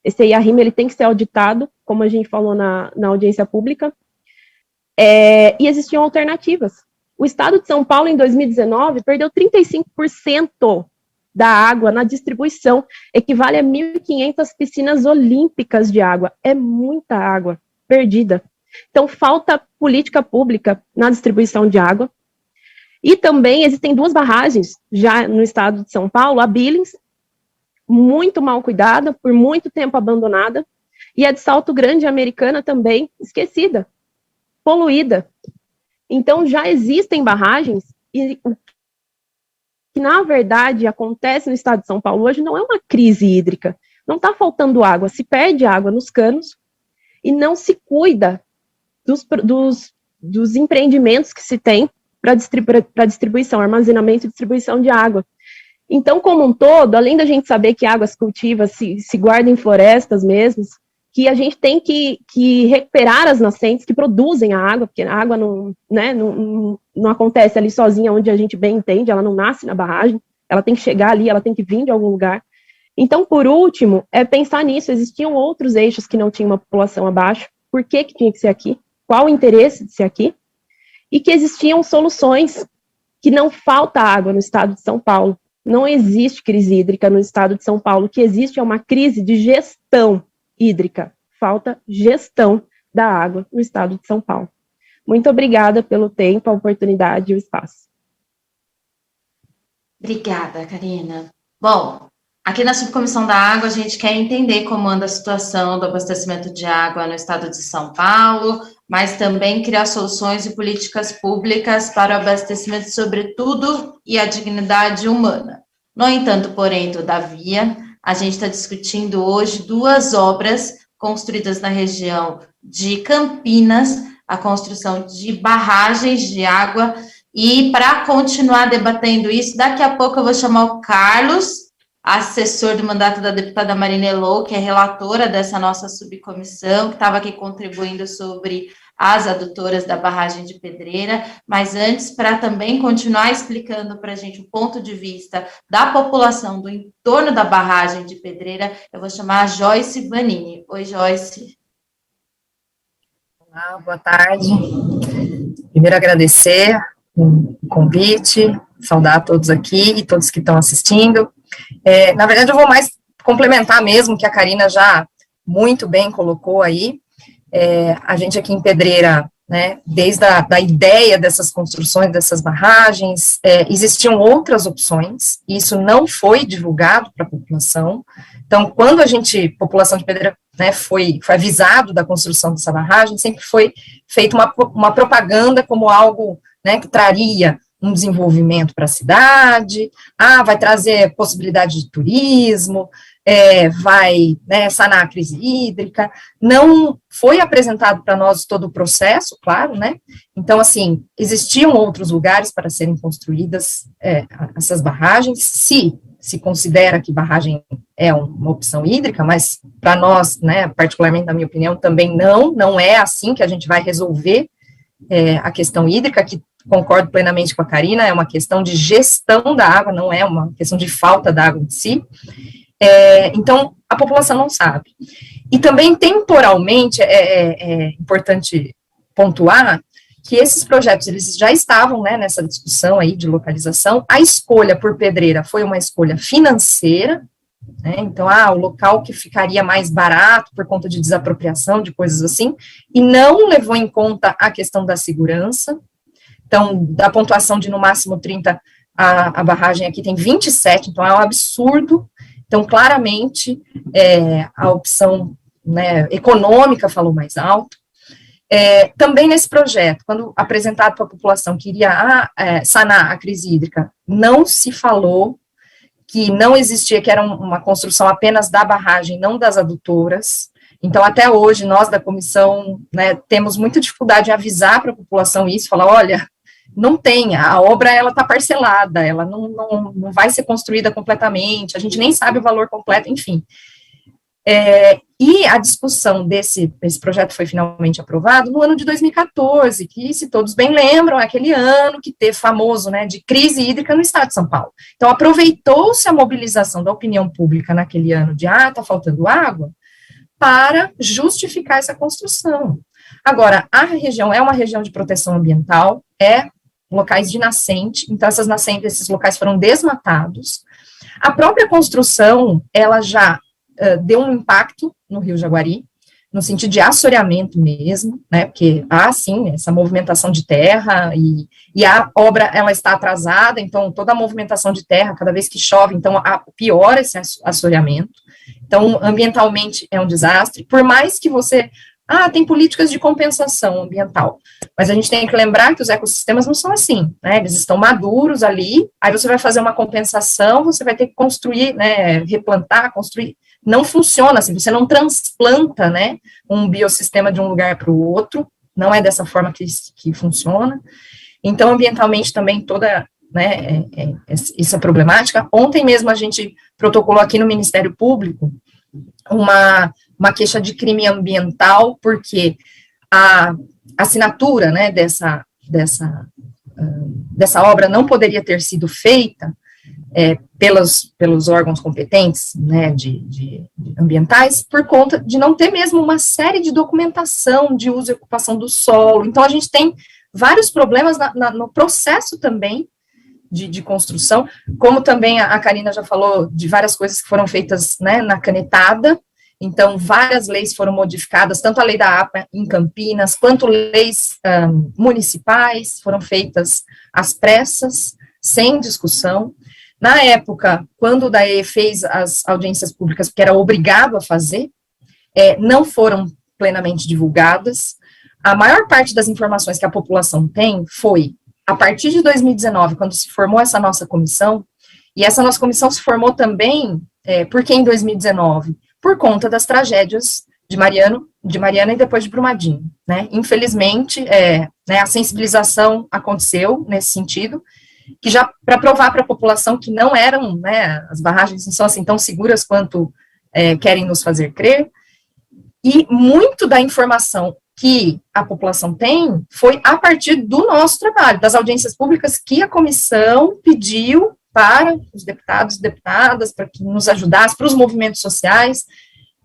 E: Esse EIA-RIMA ele tem que ser auditado, como a gente falou na audiência pública, e existiam alternativas. O estado de São Paulo, em 2019, perdeu 35% da água na distribuição, equivale a 1.500 piscinas olímpicas de água. É muita água perdida. Então, falta política pública na distribuição de água. E também existem duas barragens, já no estado de São Paulo, a Billings, muito mal cuidada, por muito tempo abandonada, e a de Salto Grande, Americana, também esquecida, poluída. Então, já existem barragens, e o que, na verdade, acontece no estado de São Paulo hoje não é uma crise hídrica. não está faltando água, se perde água nos canos e não se cuida dos empreendimentos que se tem para distribuição, armazenamento e distribuição de água. Então, como um todo, além da gente saber que água se cultiva, se guarda em florestas mesmo, que a gente tem que recuperar as nascentes que produzem a água, porque a água não acontece ali sozinha, onde a gente bem entende, ela não nasce na barragem, ela tem que chegar ali, ela tem que vir de algum lugar. Então, por último, é pensar nisso, existiam outros eixos que não tinham uma população abaixo, por que tinha que ser aqui, qual o interesse de ser aqui, e que existiam soluções, que não falta água no estado de São Paulo, não existe crise hídrica no estado de São Paulo, o que existe é uma crise de gestão hídrica, falta gestão da água no estado de São Paulo. Muito obrigada pelo tempo, a oportunidade e o espaço.
A: Obrigada, Karina. Bom, aqui na Subcomissão da Água, a gente quer entender como anda a situação do abastecimento de água no estado de São Paulo, mas também criar soluções e políticas públicas para o abastecimento, sobretudo, e a dignidade humana. No entanto, porém, todavia, a gente está discutindo hoje 2 obras construídas na região de Campinas, a construção de barragens de água, e para continuar debatendo isso, daqui a pouco eu vou chamar o Carlos, assessor do mandato da deputada Marina Elô, que é relatora dessa nossa subcomissão, que estava aqui contribuindo sobre as adutoras da barragem de Pedreira, mas antes, para também continuar explicando para a gente o ponto de vista da população do entorno da barragem de Pedreira, eu vou chamar a Joyce Vanini. Oi, Joyce.
F: Olá, boa tarde. Primeiro, agradecer o convite, saudar a todos aqui e todos que estão assistindo. Na verdade, eu vou mais complementar mesmo, que a Karina já muito bem colocou aí. A gente aqui em Pedreira, né, desde a ideia dessas construções, dessas barragens, existiam outras opções, e isso não foi divulgado para a população. Então, quando a população de Pedreira, né, foi avisado da construção dessa barragem, sempre foi feita uma propaganda como algo, né, que traria um desenvolvimento para a cidade, vai trazer possibilidade de turismo, vai, né, sanar a crise hídrica. Não foi apresentado para nós todo o processo, claro, né? Então, assim, existiam outros lugares para serem construídas essas barragens, se considera que barragem é uma opção hídrica, mas para nós, né, particularmente na minha opinião, também não é assim que a gente vai resolver a questão hídrica, que concordo plenamente com a Karina, é uma questão de gestão da água, não é uma questão de falta da água em si. Então, a população não sabe. E também, temporalmente, é importante pontuar que esses projetos, eles já estavam, né, nessa discussão aí de localização. A escolha por Pedreira foi uma escolha financeira, né, então, o local que ficaria mais barato por conta de desapropriação, de coisas assim, e não levou em conta a questão da segurança. Então, da pontuação de no máximo 30, a barragem aqui tem 27, então é um absurdo. Então, claramente, a opção, né, econômica falou mais alto. Também nesse projeto, quando apresentado para a população que iria sanar a crise hídrica, não se falou que não existia, que era uma construção apenas da barragem, não das adutoras. Então, até hoje, nós da comissão, né, temos muita dificuldade em avisar para a população isso, falar, olha, não tem, a obra, ela está parcelada, ela não vai ser construída completamente, a gente nem sabe o valor completo, enfim. E a discussão desse projeto foi finalmente aprovado no ano de 2014, que, se todos bem lembram, é aquele ano que teve famoso, né, de crise hídrica no estado de São Paulo. Então, aproveitou-se a mobilização da opinião pública naquele ano de, está faltando água, para justificar essa construção. Agora, a região é uma região de proteção ambiental, locais de nascente, então esses locais foram desmatados. A própria construção, ela já deu um impacto no Rio Jaguari, no sentido de assoreamento mesmo, né, porque sim, essa movimentação de terra, e a obra, ela está atrasada, então toda a movimentação de terra, cada vez que chove, então piora esse assoreamento. Então, ambientalmente é um desastre, por mais que você, tem políticas de compensação ambiental, mas a gente tem que lembrar que os ecossistemas não são assim, né, eles estão maduros ali, aí você vai fazer uma compensação, você vai ter que construir, né, replantar, construir, não funciona assim, você não transplanta, né, um biossistema de um lugar para o outro, não é dessa forma que funciona. Então, ambientalmente também toda, né, essa problemática. Ontem mesmo a gente protocolou aqui no Ministério Público uma queixa de crime ambiental, porque a assinatura, né, dessa obra não poderia ter sido feita pelos órgãos competentes, né, de ambientais, por conta de não ter mesmo uma série de documentação de uso e ocupação do solo. Então, a gente tem vários problemas no processo também de construção, como também a Karina já falou de várias coisas que foram feitas, né, na canetada. Então, várias leis foram modificadas, tanto a lei da APA em Campinas, quanto leis municipais foram feitas às pressas, sem discussão. Na época, quando o DAE fez as audiências públicas, porque era obrigado a fazer, não foram plenamente divulgadas. A maior parte das informações que a população tem foi, a partir de 2019, quando se formou essa nossa comissão, e essa nossa comissão se formou também, por que em 2019? Por conta das tragédias de Mariana e depois de Brumadinho, né? Infelizmente, né, a sensibilização aconteceu nesse sentido, que já para provar para a população que não eram, né, as barragens não são assim tão seguras quanto querem nos fazer crer, e muito da informação que a população tem foi a partir do nosso trabalho, das audiências públicas que a comissão pediu para os deputados e deputadas, para que nos ajudasse, para os movimentos sociais,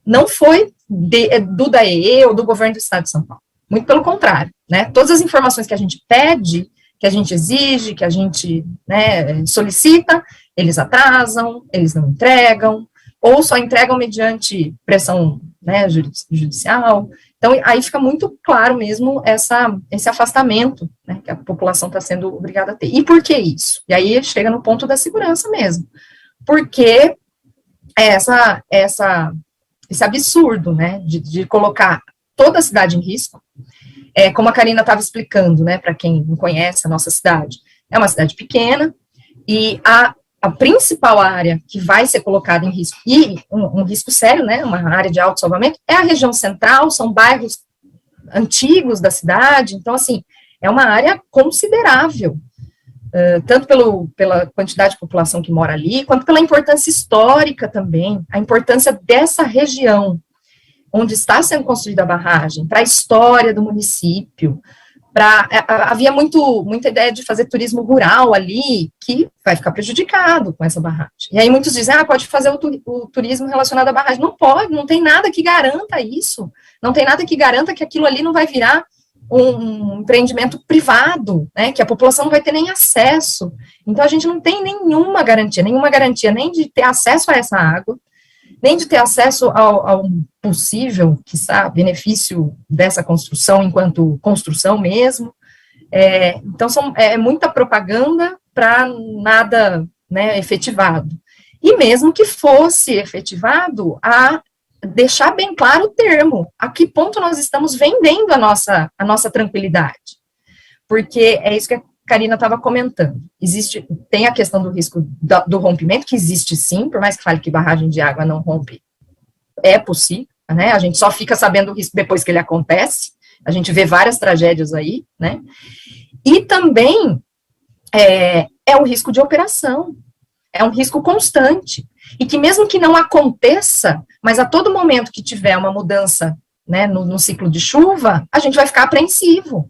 F: não foi do DAE ou do governo do Estado de São Paulo, muito pelo contrário, né, todas as informações que a gente pede, que a gente exige, que a gente, né, solicita, eles atrasam, eles não entregam, ou só entregam mediante pressão, né, judicial. Então, aí fica muito claro mesmo esse afastamento, né, que a população está sendo obrigada a ter. E por que isso? E aí chega no ponto da segurança mesmo. Porque esse absurdo, né, de colocar toda a cidade em risco, como a Karina estava explicando, né, para quem não conhece a nossa cidade, é uma cidade pequena, e a principal área que vai ser colocada em risco, e um risco sério, né, uma área de autossalvamento, é a região central, são bairros antigos da cidade, então, assim, é uma área considerável, tanto pela quantidade de população que mora ali, quanto pela importância histórica também, a importância dessa região, onde está sendo construída a barragem, para a história do município, havia muita ideia de fazer turismo rural ali, que vai ficar prejudicado com essa barragem. E aí muitos dizem, pode fazer o turismo relacionado à barragem. Não pode, não tem nada que garanta isso, não tem nada que garanta que aquilo ali não vai virar um empreendimento privado, né, que a população não vai ter nem acesso. Então a gente não tem nenhuma garantia nem de ter acesso a essa água, nem de ter acesso ao possível, quiçá, benefício dessa construção enquanto construção mesmo. Então, é muita propaganda para nada, né, efetivado. E mesmo que fosse efetivado, a deixar bem claro o termo, a que ponto nós estamos vendendo a nossa tranquilidade. Porque é isso que a Karina estava comentando, tem a questão do risco do rompimento, que existe sim, por mais que fale que barragem de água não rompe, é possível, né, a gente só fica sabendo do risco depois que ele acontece, a gente vê várias tragédias aí, né, e também é um risco de operação, é um risco constante, e que mesmo que não aconteça, mas a todo momento que tiver uma mudança, né, no ciclo de chuva, a gente vai ficar apreensivo.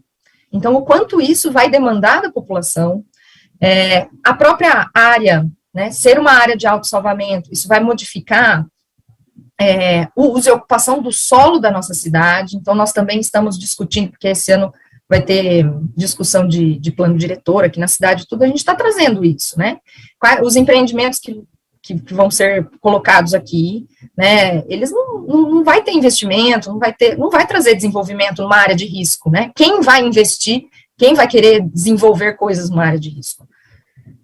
F: Então, o quanto isso vai demandar da população, a própria área, né, ser uma área de autossalvamento, isso vai modificar o uso e ocupação do solo da nossa cidade. Então, nós também estamos discutindo, porque esse ano vai ter discussão de plano diretor aqui na cidade, tudo, a gente está trazendo isso, né, os empreendimentos que vão ser colocados aqui, né, eles não vai ter investimento, não vai trazer desenvolvimento numa área de risco, né, quem vai investir, quem vai querer desenvolver coisas numa área de risco?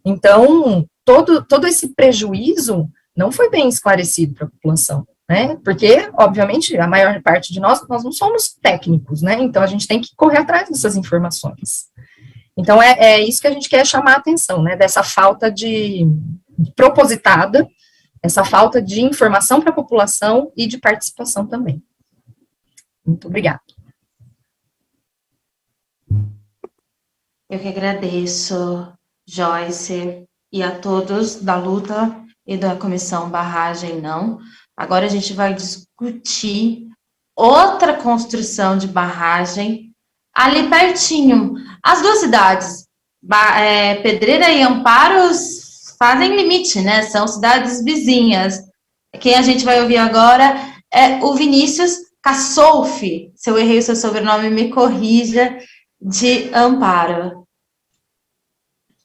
F: Então, todo esse prejuízo não foi bem esclarecido para a população, né, porque, obviamente, a maior parte de nós não somos técnicos, né, então a gente tem que correr atrás dessas informações. Então, é isso que a gente quer chamar a atenção, né, dessa falta propositada, essa falta de informação para a população e de participação também. Muito obrigada.
A: Eu que agradeço, Joyce, e a todos da luta e da Comissão Barragem Não. Agora a gente vai discutir outra construção de barragem ali pertinho. As duas cidades, Pedreira e Amparos, fazem limite, né? São cidades vizinhas. Quem a gente vai ouvir agora é o Vinícius Cassolfi. Se eu errei o seu sobrenome, me corrija, de Amparo.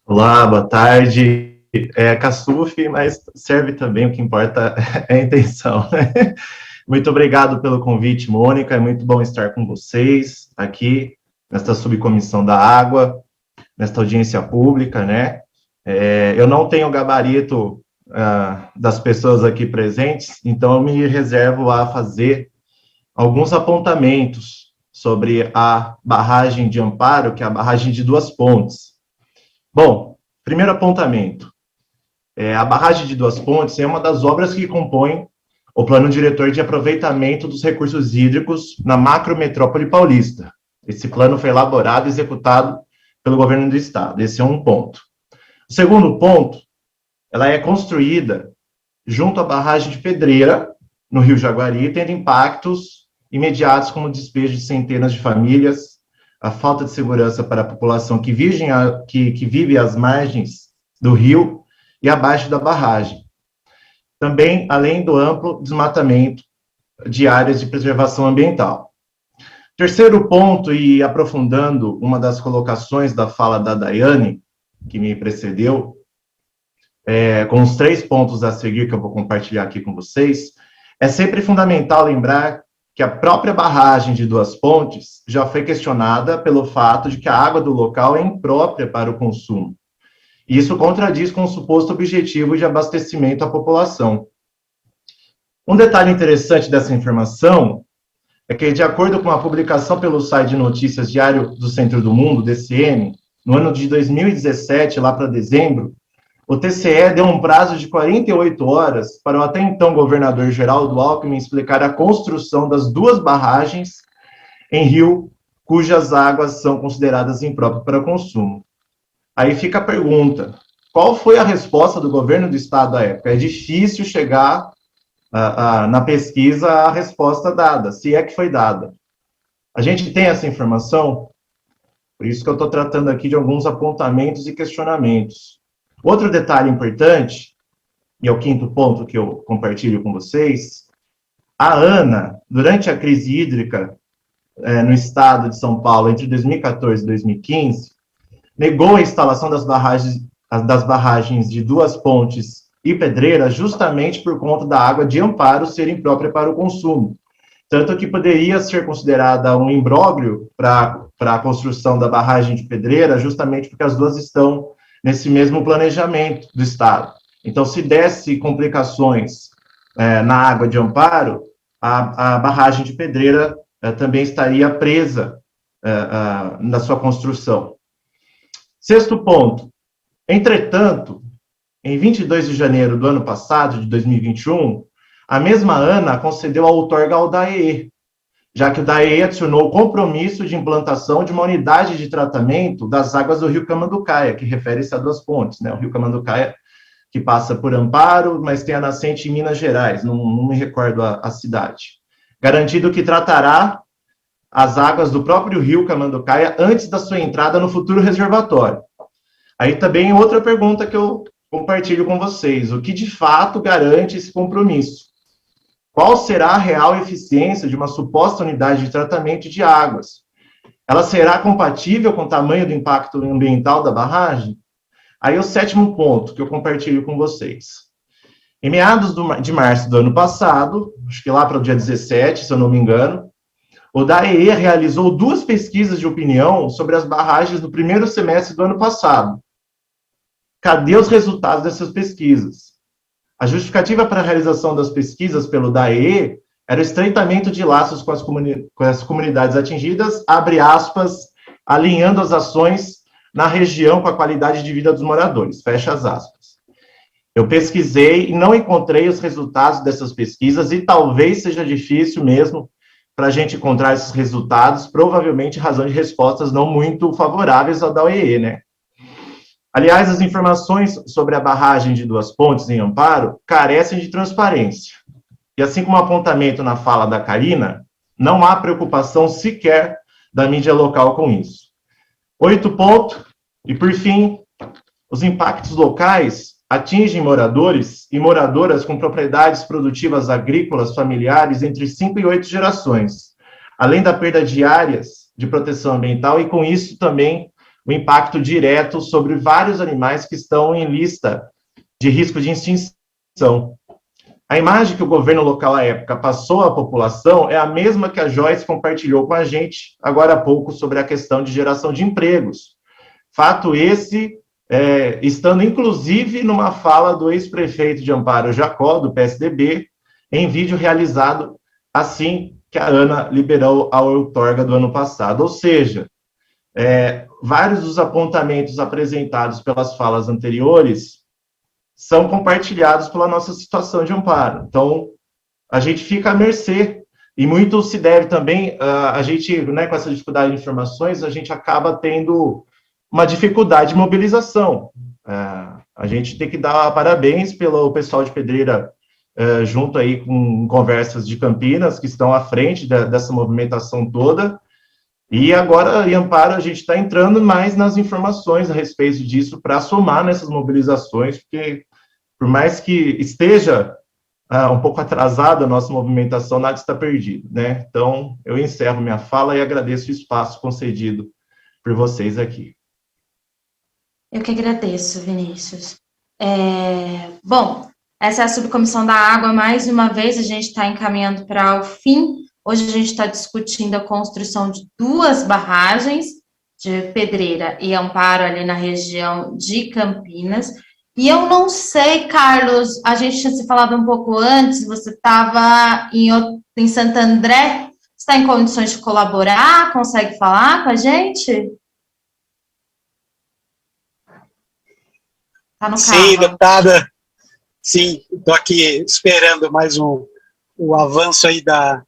G: Olá, boa tarde. É Cassolfi, mas serve também, o que importa é a intenção, né? Muito obrigado pelo convite, Mônica, é muito bom estar com vocês aqui, nesta subcomissão da água, nesta audiência pública, né? Eu não tenho gabarito das pessoas aqui presentes, então eu me reservo a fazer alguns apontamentos sobre a barragem de Amparo, que é a barragem de Duas Pontes. Bom, primeiro apontamento. A barragem de Duas Pontes é uma das obras que compõem o Plano Diretor de Aproveitamento dos Recursos Hídricos na macrometrópole paulista. Esse plano foi elaborado e executado pelo governo do estado. Esse é um ponto. O segundo ponto, ela é construída junto à barragem de Pedreira, no Rio Jaguari, tendo impactos imediatos como o despejo de centenas de famílias, a falta de segurança para a população que vive às margens do rio e abaixo da barragem. Também, além do amplo desmatamento de áreas de preservação ambiental. Terceiro ponto, e aprofundando uma das colocações da fala da Daiane, que me precedeu, com os 3 pontos a seguir que eu vou compartilhar aqui com vocês, é sempre fundamental lembrar que a própria barragem de Duas Pontes já foi questionada pelo fato de que a água do local é imprópria para o consumo. E isso contradiz com o suposto objetivo de abastecimento à população. Um detalhe interessante dessa informação é que, de acordo com a publicação pelo site de notícias Diário do Centro do Mundo, DCM, no ano de 2017, lá para dezembro, o TCE deu um prazo de 48 horas para o até então governador Geraldo Alckmin explicar a construção das 2 barragens em rio cujas águas são consideradas impróprias para consumo. Aí fica a pergunta, qual foi a resposta do governo do estado à época? É difícil chegar na pesquisa a resposta dada, se é que foi dada. A gente tem essa informação, por isso que eu estou tratando aqui de alguns apontamentos e questionamentos. Outro detalhe importante, e é o 5º ponto que eu compartilho com vocês, a ANA, durante a crise hídrica no estado de São Paulo, entre 2014 e 2015, negou a instalação das barragens de Duas Pontes e Pedreira justamente por conta da água de Amparo ser imprópria para o consumo. Tanto que poderia ser considerada um imbróglio para a construção da barragem de Pedreira, justamente porque as duas estão nesse mesmo planejamento do estado. Então, se desse complicações na água de Amparo, a barragem de Pedreira também estaria presa na sua construção. 6º ponto. Entretanto, em 22 de janeiro do ano passado, de 2021, a mesma ANA concedeu a outorga ao DAEE, já que o DAEE adicionou o compromisso de implantação de uma unidade de tratamento das águas do rio Camanducaia, que refere-se a Duas Pontes, né? O rio Camanducaia, que passa por Amparo, mas tem a nascente em Minas Gerais, não me recordo a cidade. Garantido que tratará as águas do próprio rio Camanducaia antes da sua entrada no futuro reservatório. Aí também outra pergunta que eu compartilho com vocês, o que de fato garante esse compromisso? Qual será a real eficiência de uma suposta unidade de tratamento de águas? Ela será compatível com o tamanho do impacto ambiental da barragem? Aí o 7º ponto que eu compartilho com vocês. Em meados de março do ano passado, acho que lá para o dia 17, se eu não me engano, o DAEE realizou 2 pesquisas de opinião sobre as barragens no primeiro semestre do ano passado. Cadê os resultados dessas pesquisas? A justificativa para a realização das pesquisas pelo DAEE era o estreitamento de laços com as comunidades atingidas, abre aspas, alinhando as ações na região com a qualidade de vida dos moradores, fecha as aspas. Eu pesquisei e não encontrei os resultados dessas pesquisas, e talvez seja difícil mesmo para a gente encontrar esses resultados, provavelmente em razão de respostas não muito favoráveis ao da OIE, né? Aliás, as informações sobre a barragem de Duas Pontes em Amparo carecem de transparência. E assim como apontamento na fala da Karina, não há preocupação sequer da mídia local com isso. 8 pontos, e por fim, os impactos locais atingem moradores e moradoras com propriedades produtivas agrícolas familiares entre 5 e 8 gerações, além da perda de áreas de proteção ambiental, e com isso também o impacto direto sobre vários animais que estão em lista de risco de extinção. A imagem que o governo local à época passou à população é a mesma que a Joyce compartilhou com a gente agora há pouco sobre a questão de geração de empregos. Fato esse, estando inclusive numa fala do ex-prefeito de Amparo, Jacó, do PSDB, em vídeo realizado assim que a ANA liberou a outorga do ano passado. Ou seja, vários dos apontamentos apresentados pelas falas anteriores são compartilhados pela nossa situação de Amparo. Então, a gente fica à mercê, e muito se deve também, a gente, né, com essa dificuldade de informações, a gente acaba tendo uma dificuldade de mobilização. A gente tem que dar parabéns pelo pessoal de Pedreira, junto aí com Conversas de Campinas, que estão à frente dessa movimentação toda. E agora, em Amparo, a gente está entrando mais nas informações a respeito disso para somar nessas mobilizações, porque por mais que esteja um pouco atrasada a nossa movimentação, nada está perdido, né? Então, eu encerro minha fala e agradeço o espaço concedido por vocês aqui.
A: Eu que agradeço, Vinícius. Bom, essa é a Subcomissão da Água, mais uma vez a gente está encaminhando para o fim. Hoje a gente está discutindo a construção de 2 barragens, de Pedreira e Amparo, ali na região de Campinas. E eu não sei, Carlos, a gente tinha se falado um pouco antes, você estava em Santo André, está em condições de colaborar? Consegue falar com a gente? Tá no carro.
H: Sim, deputada. Sim, estou aqui esperando mais o avanço aí da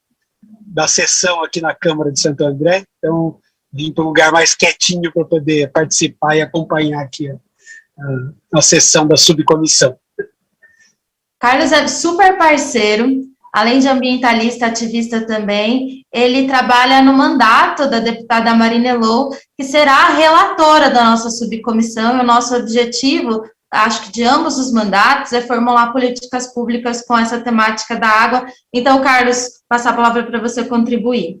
H: sessão aqui na Câmara de Santo André. Então, vim para um lugar mais quietinho para poder participar e acompanhar aqui a sessão da subcomissão.
A: Carlos é super parceiro, além de ambientalista, ativista também, ele trabalha no mandato da deputada Marina Elô, que será a relatora da nossa subcomissão, e o nosso objetivo, acho que de ambos os mandatos, é formular políticas públicas com essa temática da água. Então, Carlos, passar a palavra para você contribuir.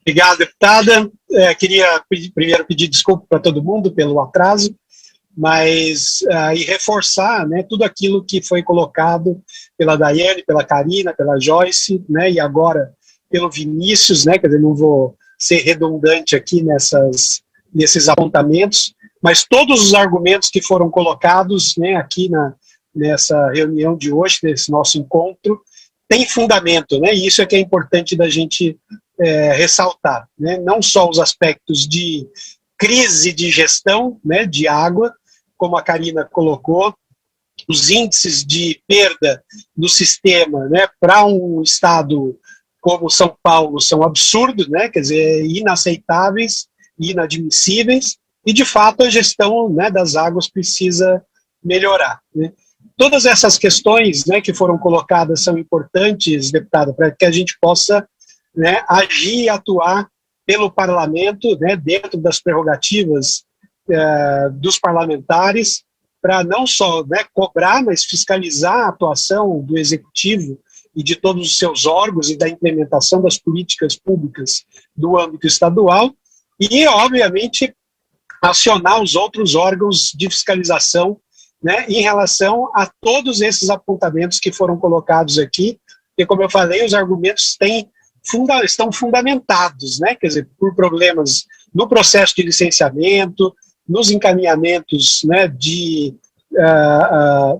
H: Obrigado, deputada. Queria primeiro pedir desculpa para todo mundo pelo atraso, mas e reforçar, né, tudo aquilo que foi colocado pela Daiane, pela Karina, pela Joyce, né, e agora pelo Vinícius, né, quer dizer, não vou ser redundante aqui nesses apontamentos, mas todos os argumentos que foram colocados, né, aqui nessa reunião de hoje, nesse nosso encontro, tem fundamento, né, e isso é que é importante da gente ressaltar, né, não só os aspectos de crise de gestão, né, de água, como a Karina colocou, os índices de perda do sistema, né, para um estado como São Paulo são absurdos, né, quer dizer, inaceitáveis, inadmissíveis, e de fato a gestão, né, das águas precisa melhorar, né. Todas essas questões, né, que foram colocadas são importantes, deputada, para que a gente possa, né, agir e atuar pelo parlamento, né, dentro das prerrogativas dos parlamentares, para não só, né, cobrar, mas fiscalizar a atuação do executivo e de todos os seus órgãos e da implementação das políticas públicas do âmbito estadual, e, obviamente, acionar os outros órgãos de fiscalização, né, em relação a todos esses apontamentos que foram colocados aqui, porque, como eu falei, os argumentos estão fundamentados, né, quer dizer, por problemas no processo de licenciamento, nos encaminhamentos, né,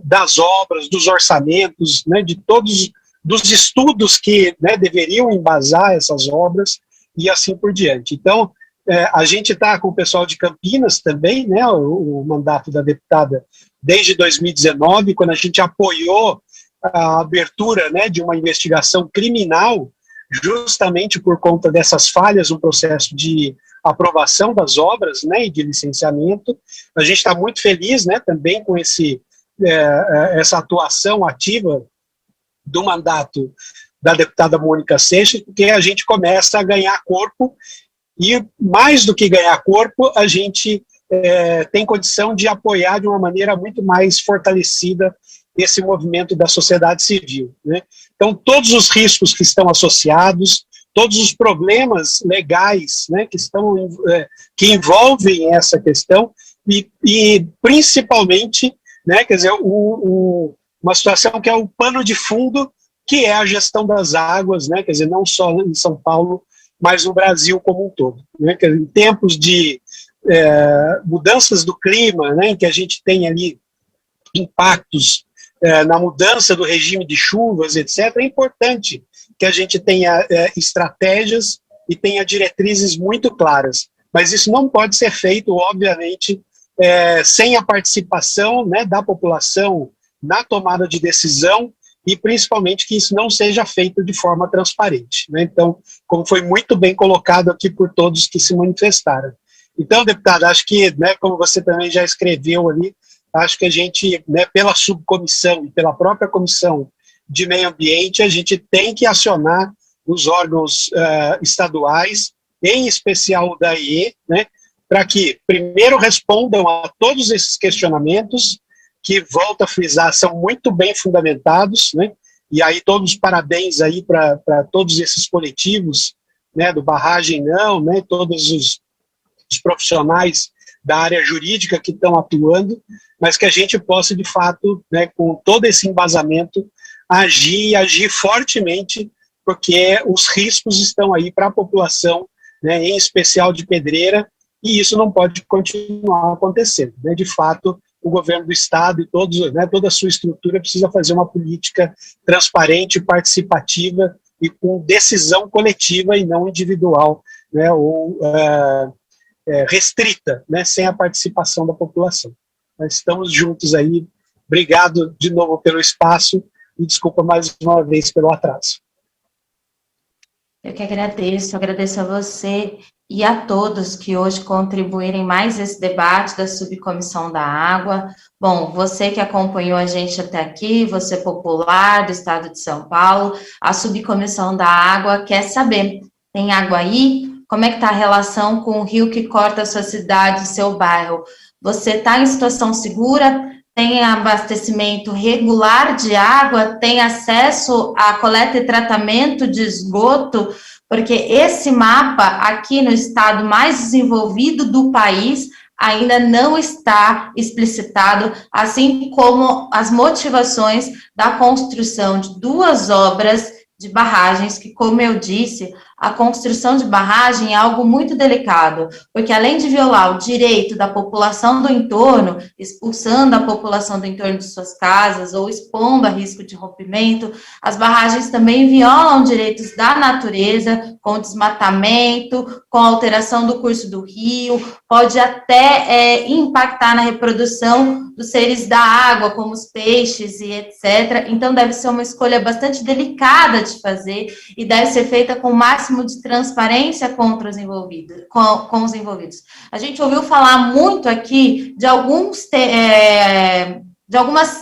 H: das obras, dos orçamentos, né, de todos dos estudos que, né, deveriam embasar essas obras e assim por diante. Então, A gente está com o pessoal de Campinas também, né, o mandato da deputada desde 2019, quando a gente apoiou a abertura, né, de uma investigação criminal, justamente por conta dessas falhas no processo de aprovação das obras, né, e de licenciamento. A gente está muito feliz, né, também com essa atuação ativa do mandato da deputada Mônica Seixas, porque a gente começa a ganhar corpo, e mais do que ganhar corpo, a gente tem condição de apoiar de uma maneira muito mais fortalecida esse movimento da sociedade civil, né? Então, todos os riscos que estão associados, todos os problemas legais, né, que envolvem essa questão, e principalmente, né, quer dizer, uma situação que é o pano de fundo, que é a gestão das águas, né, quer dizer, não só em São Paulo, mas no Brasil como um todo, né, quer dizer, em tempos de mudanças do clima, né, em que a gente tem ali impactos na mudança do regime de chuvas, etc., é importante que a gente tenha estratégias e tenha diretrizes muito claras. Mas isso não pode ser feito, obviamente, sem a participação, né, da população na tomada de decisão, e principalmente que isso não seja feito de forma transparente, né? Então, como foi muito bem colocado aqui por todos que se manifestaram. Então, deputada, acho que, né, como você também já escreveu ali, acho que a gente, né, pela subcomissão e pela própria comissão de meio ambiente, a gente tem que acionar os órgãos estaduais, em especial o DAIE, né, para que, primeiro, respondam a todos esses questionamentos, que, volto a frisar, são muito bem fundamentados, né, e aí todos os parabéns aí para todos esses coletivos, né, do Barragem Não, né, todos os profissionais da área jurídica que estão atuando, mas que a gente possa, de fato, né, com todo esse embasamento, agir fortemente, porque os riscos estão aí para a população, né, em especial de Pedreira, e isso não pode continuar acontecendo, né? De fato, o governo do Estado e toda a sua estrutura precisa fazer uma política transparente, participativa e com decisão coletiva e não individual, né, ou restrita, né, sem a participação da população. Nós estamos juntos aí. Obrigado de novo pelo espaço e desculpa mais uma vez pelo atraso.
A: Eu que agradeço a você e a todos que hoje contribuírem mais esse debate da Subcomissão da Água. Bom, você que acompanhou a gente até aqui, você popular do Estado de São Paulo, a Subcomissão da Água quer saber, tem água aí? Como é que está a relação com o rio que corta a sua cidade, seu bairro? Você está em situação segura? Tem abastecimento regular de água? Tem acesso à coleta e tratamento de esgoto? Porque esse mapa, aqui no estado mais desenvolvido do país, ainda não está explicitado, assim como as motivações da construção de 2 obras de barragens, que, como eu disse, a construção de barragem é algo muito delicado, porque além de violar o direito da população do entorno, expulsando a população do entorno de suas casas ou expondo a risco de rompimento, as barragens também violam direitos da natureza, com desmatamento, com alteração do curso do rio, pode até impactar na reprodução dos seres da água, como os peixes e etc. Então, deve ser uma escolha bastante delicada de fazer e deve ser feita com o máximo de transparência contra os envolvidos, com os envolvidos. A gente ouviu falar muito aqui de algumas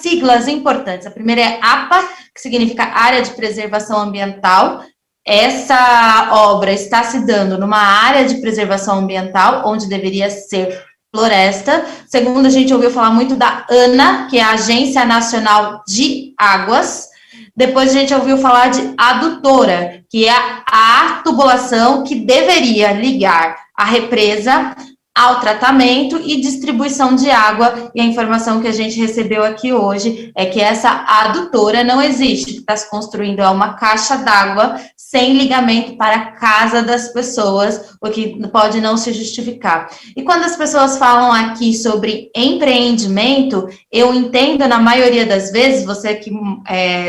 A: siglas importantes. A primeira é APA, que significa Área de Preservação Ambiental. Essa obra está se dando numa área de preservação ambiental, onde deveria ser floresta. Segundo, a gente ouviu falar muito da ANA, que é a Agência Nacional de Águas. Depois a gente ouviu falar de adutora, que é a tubulação que deveria ligar a represa ao tratamento e distribuição de água, e a informação que a gente recebeu aqui hoje é que essa adutora não existe, está se construindo uma caixa d'água sem ligamento para a casa das pessoas, o que pode não se justificar. E quando as pessoas falam aqui sobre empreendimento, eu entendo na maioria das vezes, você que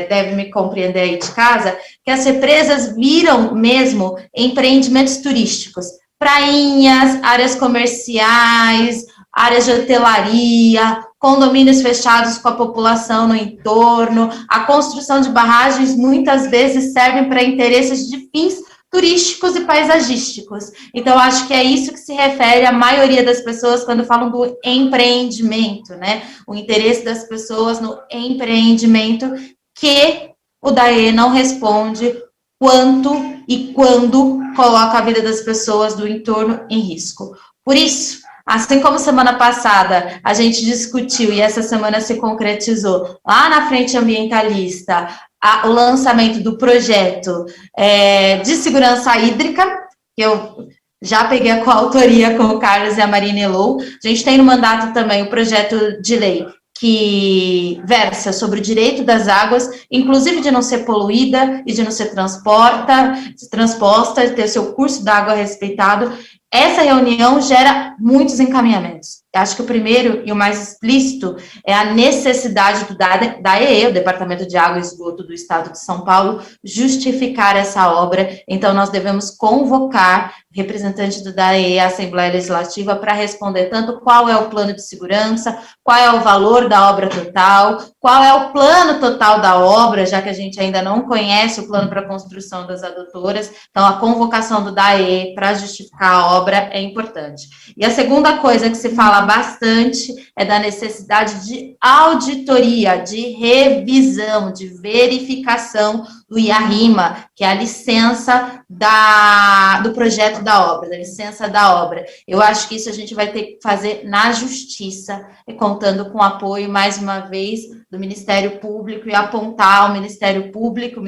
A: deve me compreender aí de casa, que as represas viram mesmo empreendimentos turísticos. prainhas, áreas comerciais, áreas de hotelaria, condomínios fechados com a população no entorno. A construção de barragens muitas vezes servem para interesses de fins turísticos e paisagísticos. Então, acho que é isso que se refere a maioria das pessoas quando falam do empreendimento, né? O interesse das pessoas no empreendimento, que o DAE não responde quanto e quando coloca a vida das pessoas do entorno em risco. Por isso, assim como semana passada a gente discutiu e essa semana se concretizou lá na Frente Ambientalista o lançamento do projeto de segurança hídrica, que eu já peguei a coautoria com o Carlos e a Marina Elou. A gente tem no mandato também o projeto de lei que versa sobre o direito das águas, inclusive de não ser poluída e de não ser transposta, ter seu curso d'água respeitado. Essa reunião gera muitos encaminhamentos. Acho que o primeiro e o mais explícito é a necessidade do DAEE, o Departamento de Água e Esgoto do Estado de São Paulo, justificar essa obra. Então, nós devemos convocar representantes do DAEE à Assembleia Legislativa para responder tanto qual é o plano de segurança, qual é o valor da obra total, qual é o plano total da obra, já que a gente ainda não conhece o plano para a construção das adutoras. Então, a convocação do DAEE para justificar a obra é importante. E a segunda coisa que se fala bastante é da necessidade de auditoria, de revisão, de verificação do IARIMA, que é a licença do projeto da obra, da licença da obra. Eu acho que isso a gente vai ter que fazer na justiça, e contando com o apoio, mais uma vez, do Ministério Público, e apontar ao Ministério Público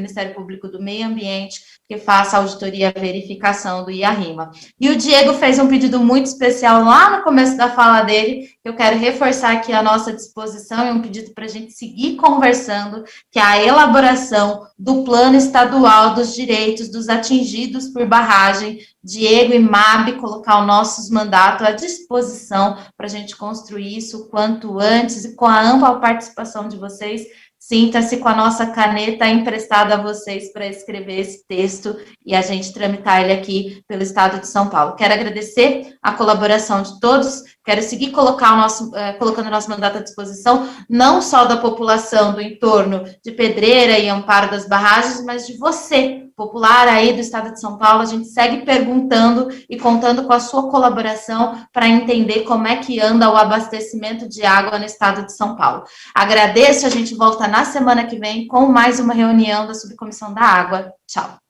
A: do Meio Ambiente, que faça a auditoria e a verificação do IARIMA. E o Diego fez um pedido muito especial lá no começo da fala dele, que eu quero reforçar aqui a nossa disposição, e um pedido para a gente seguir conversando, que é a elaboração do Plano Estadual dos Direitos dos Atingidos por Barragem. Diego e Mabi, colocar os nossos mandatos à disposição para a gente construir isso o quanto antes, e com a ampla participação de vocês. Sinta-se com a nossa caneta emprestada a vocês para escrever esse texto e a gente tramitar ele aqui pelo Estado de São Paulo. Quero agradecer a colaboração de todos, quero seguir colocando o nosso mandato à disposição, não só da população do entorno de Pedreira e Amparo das Barragens, mas de você, popular aí do Estado de São Paulo. A gente segue perguntando e contando com a sua colaboração para entender como é que anda o abastecimento de água no Estado de São Paulo. Agradeço, a gente volta na semana que vem com mais uma reunião da Subcomissão da Água. Tchau.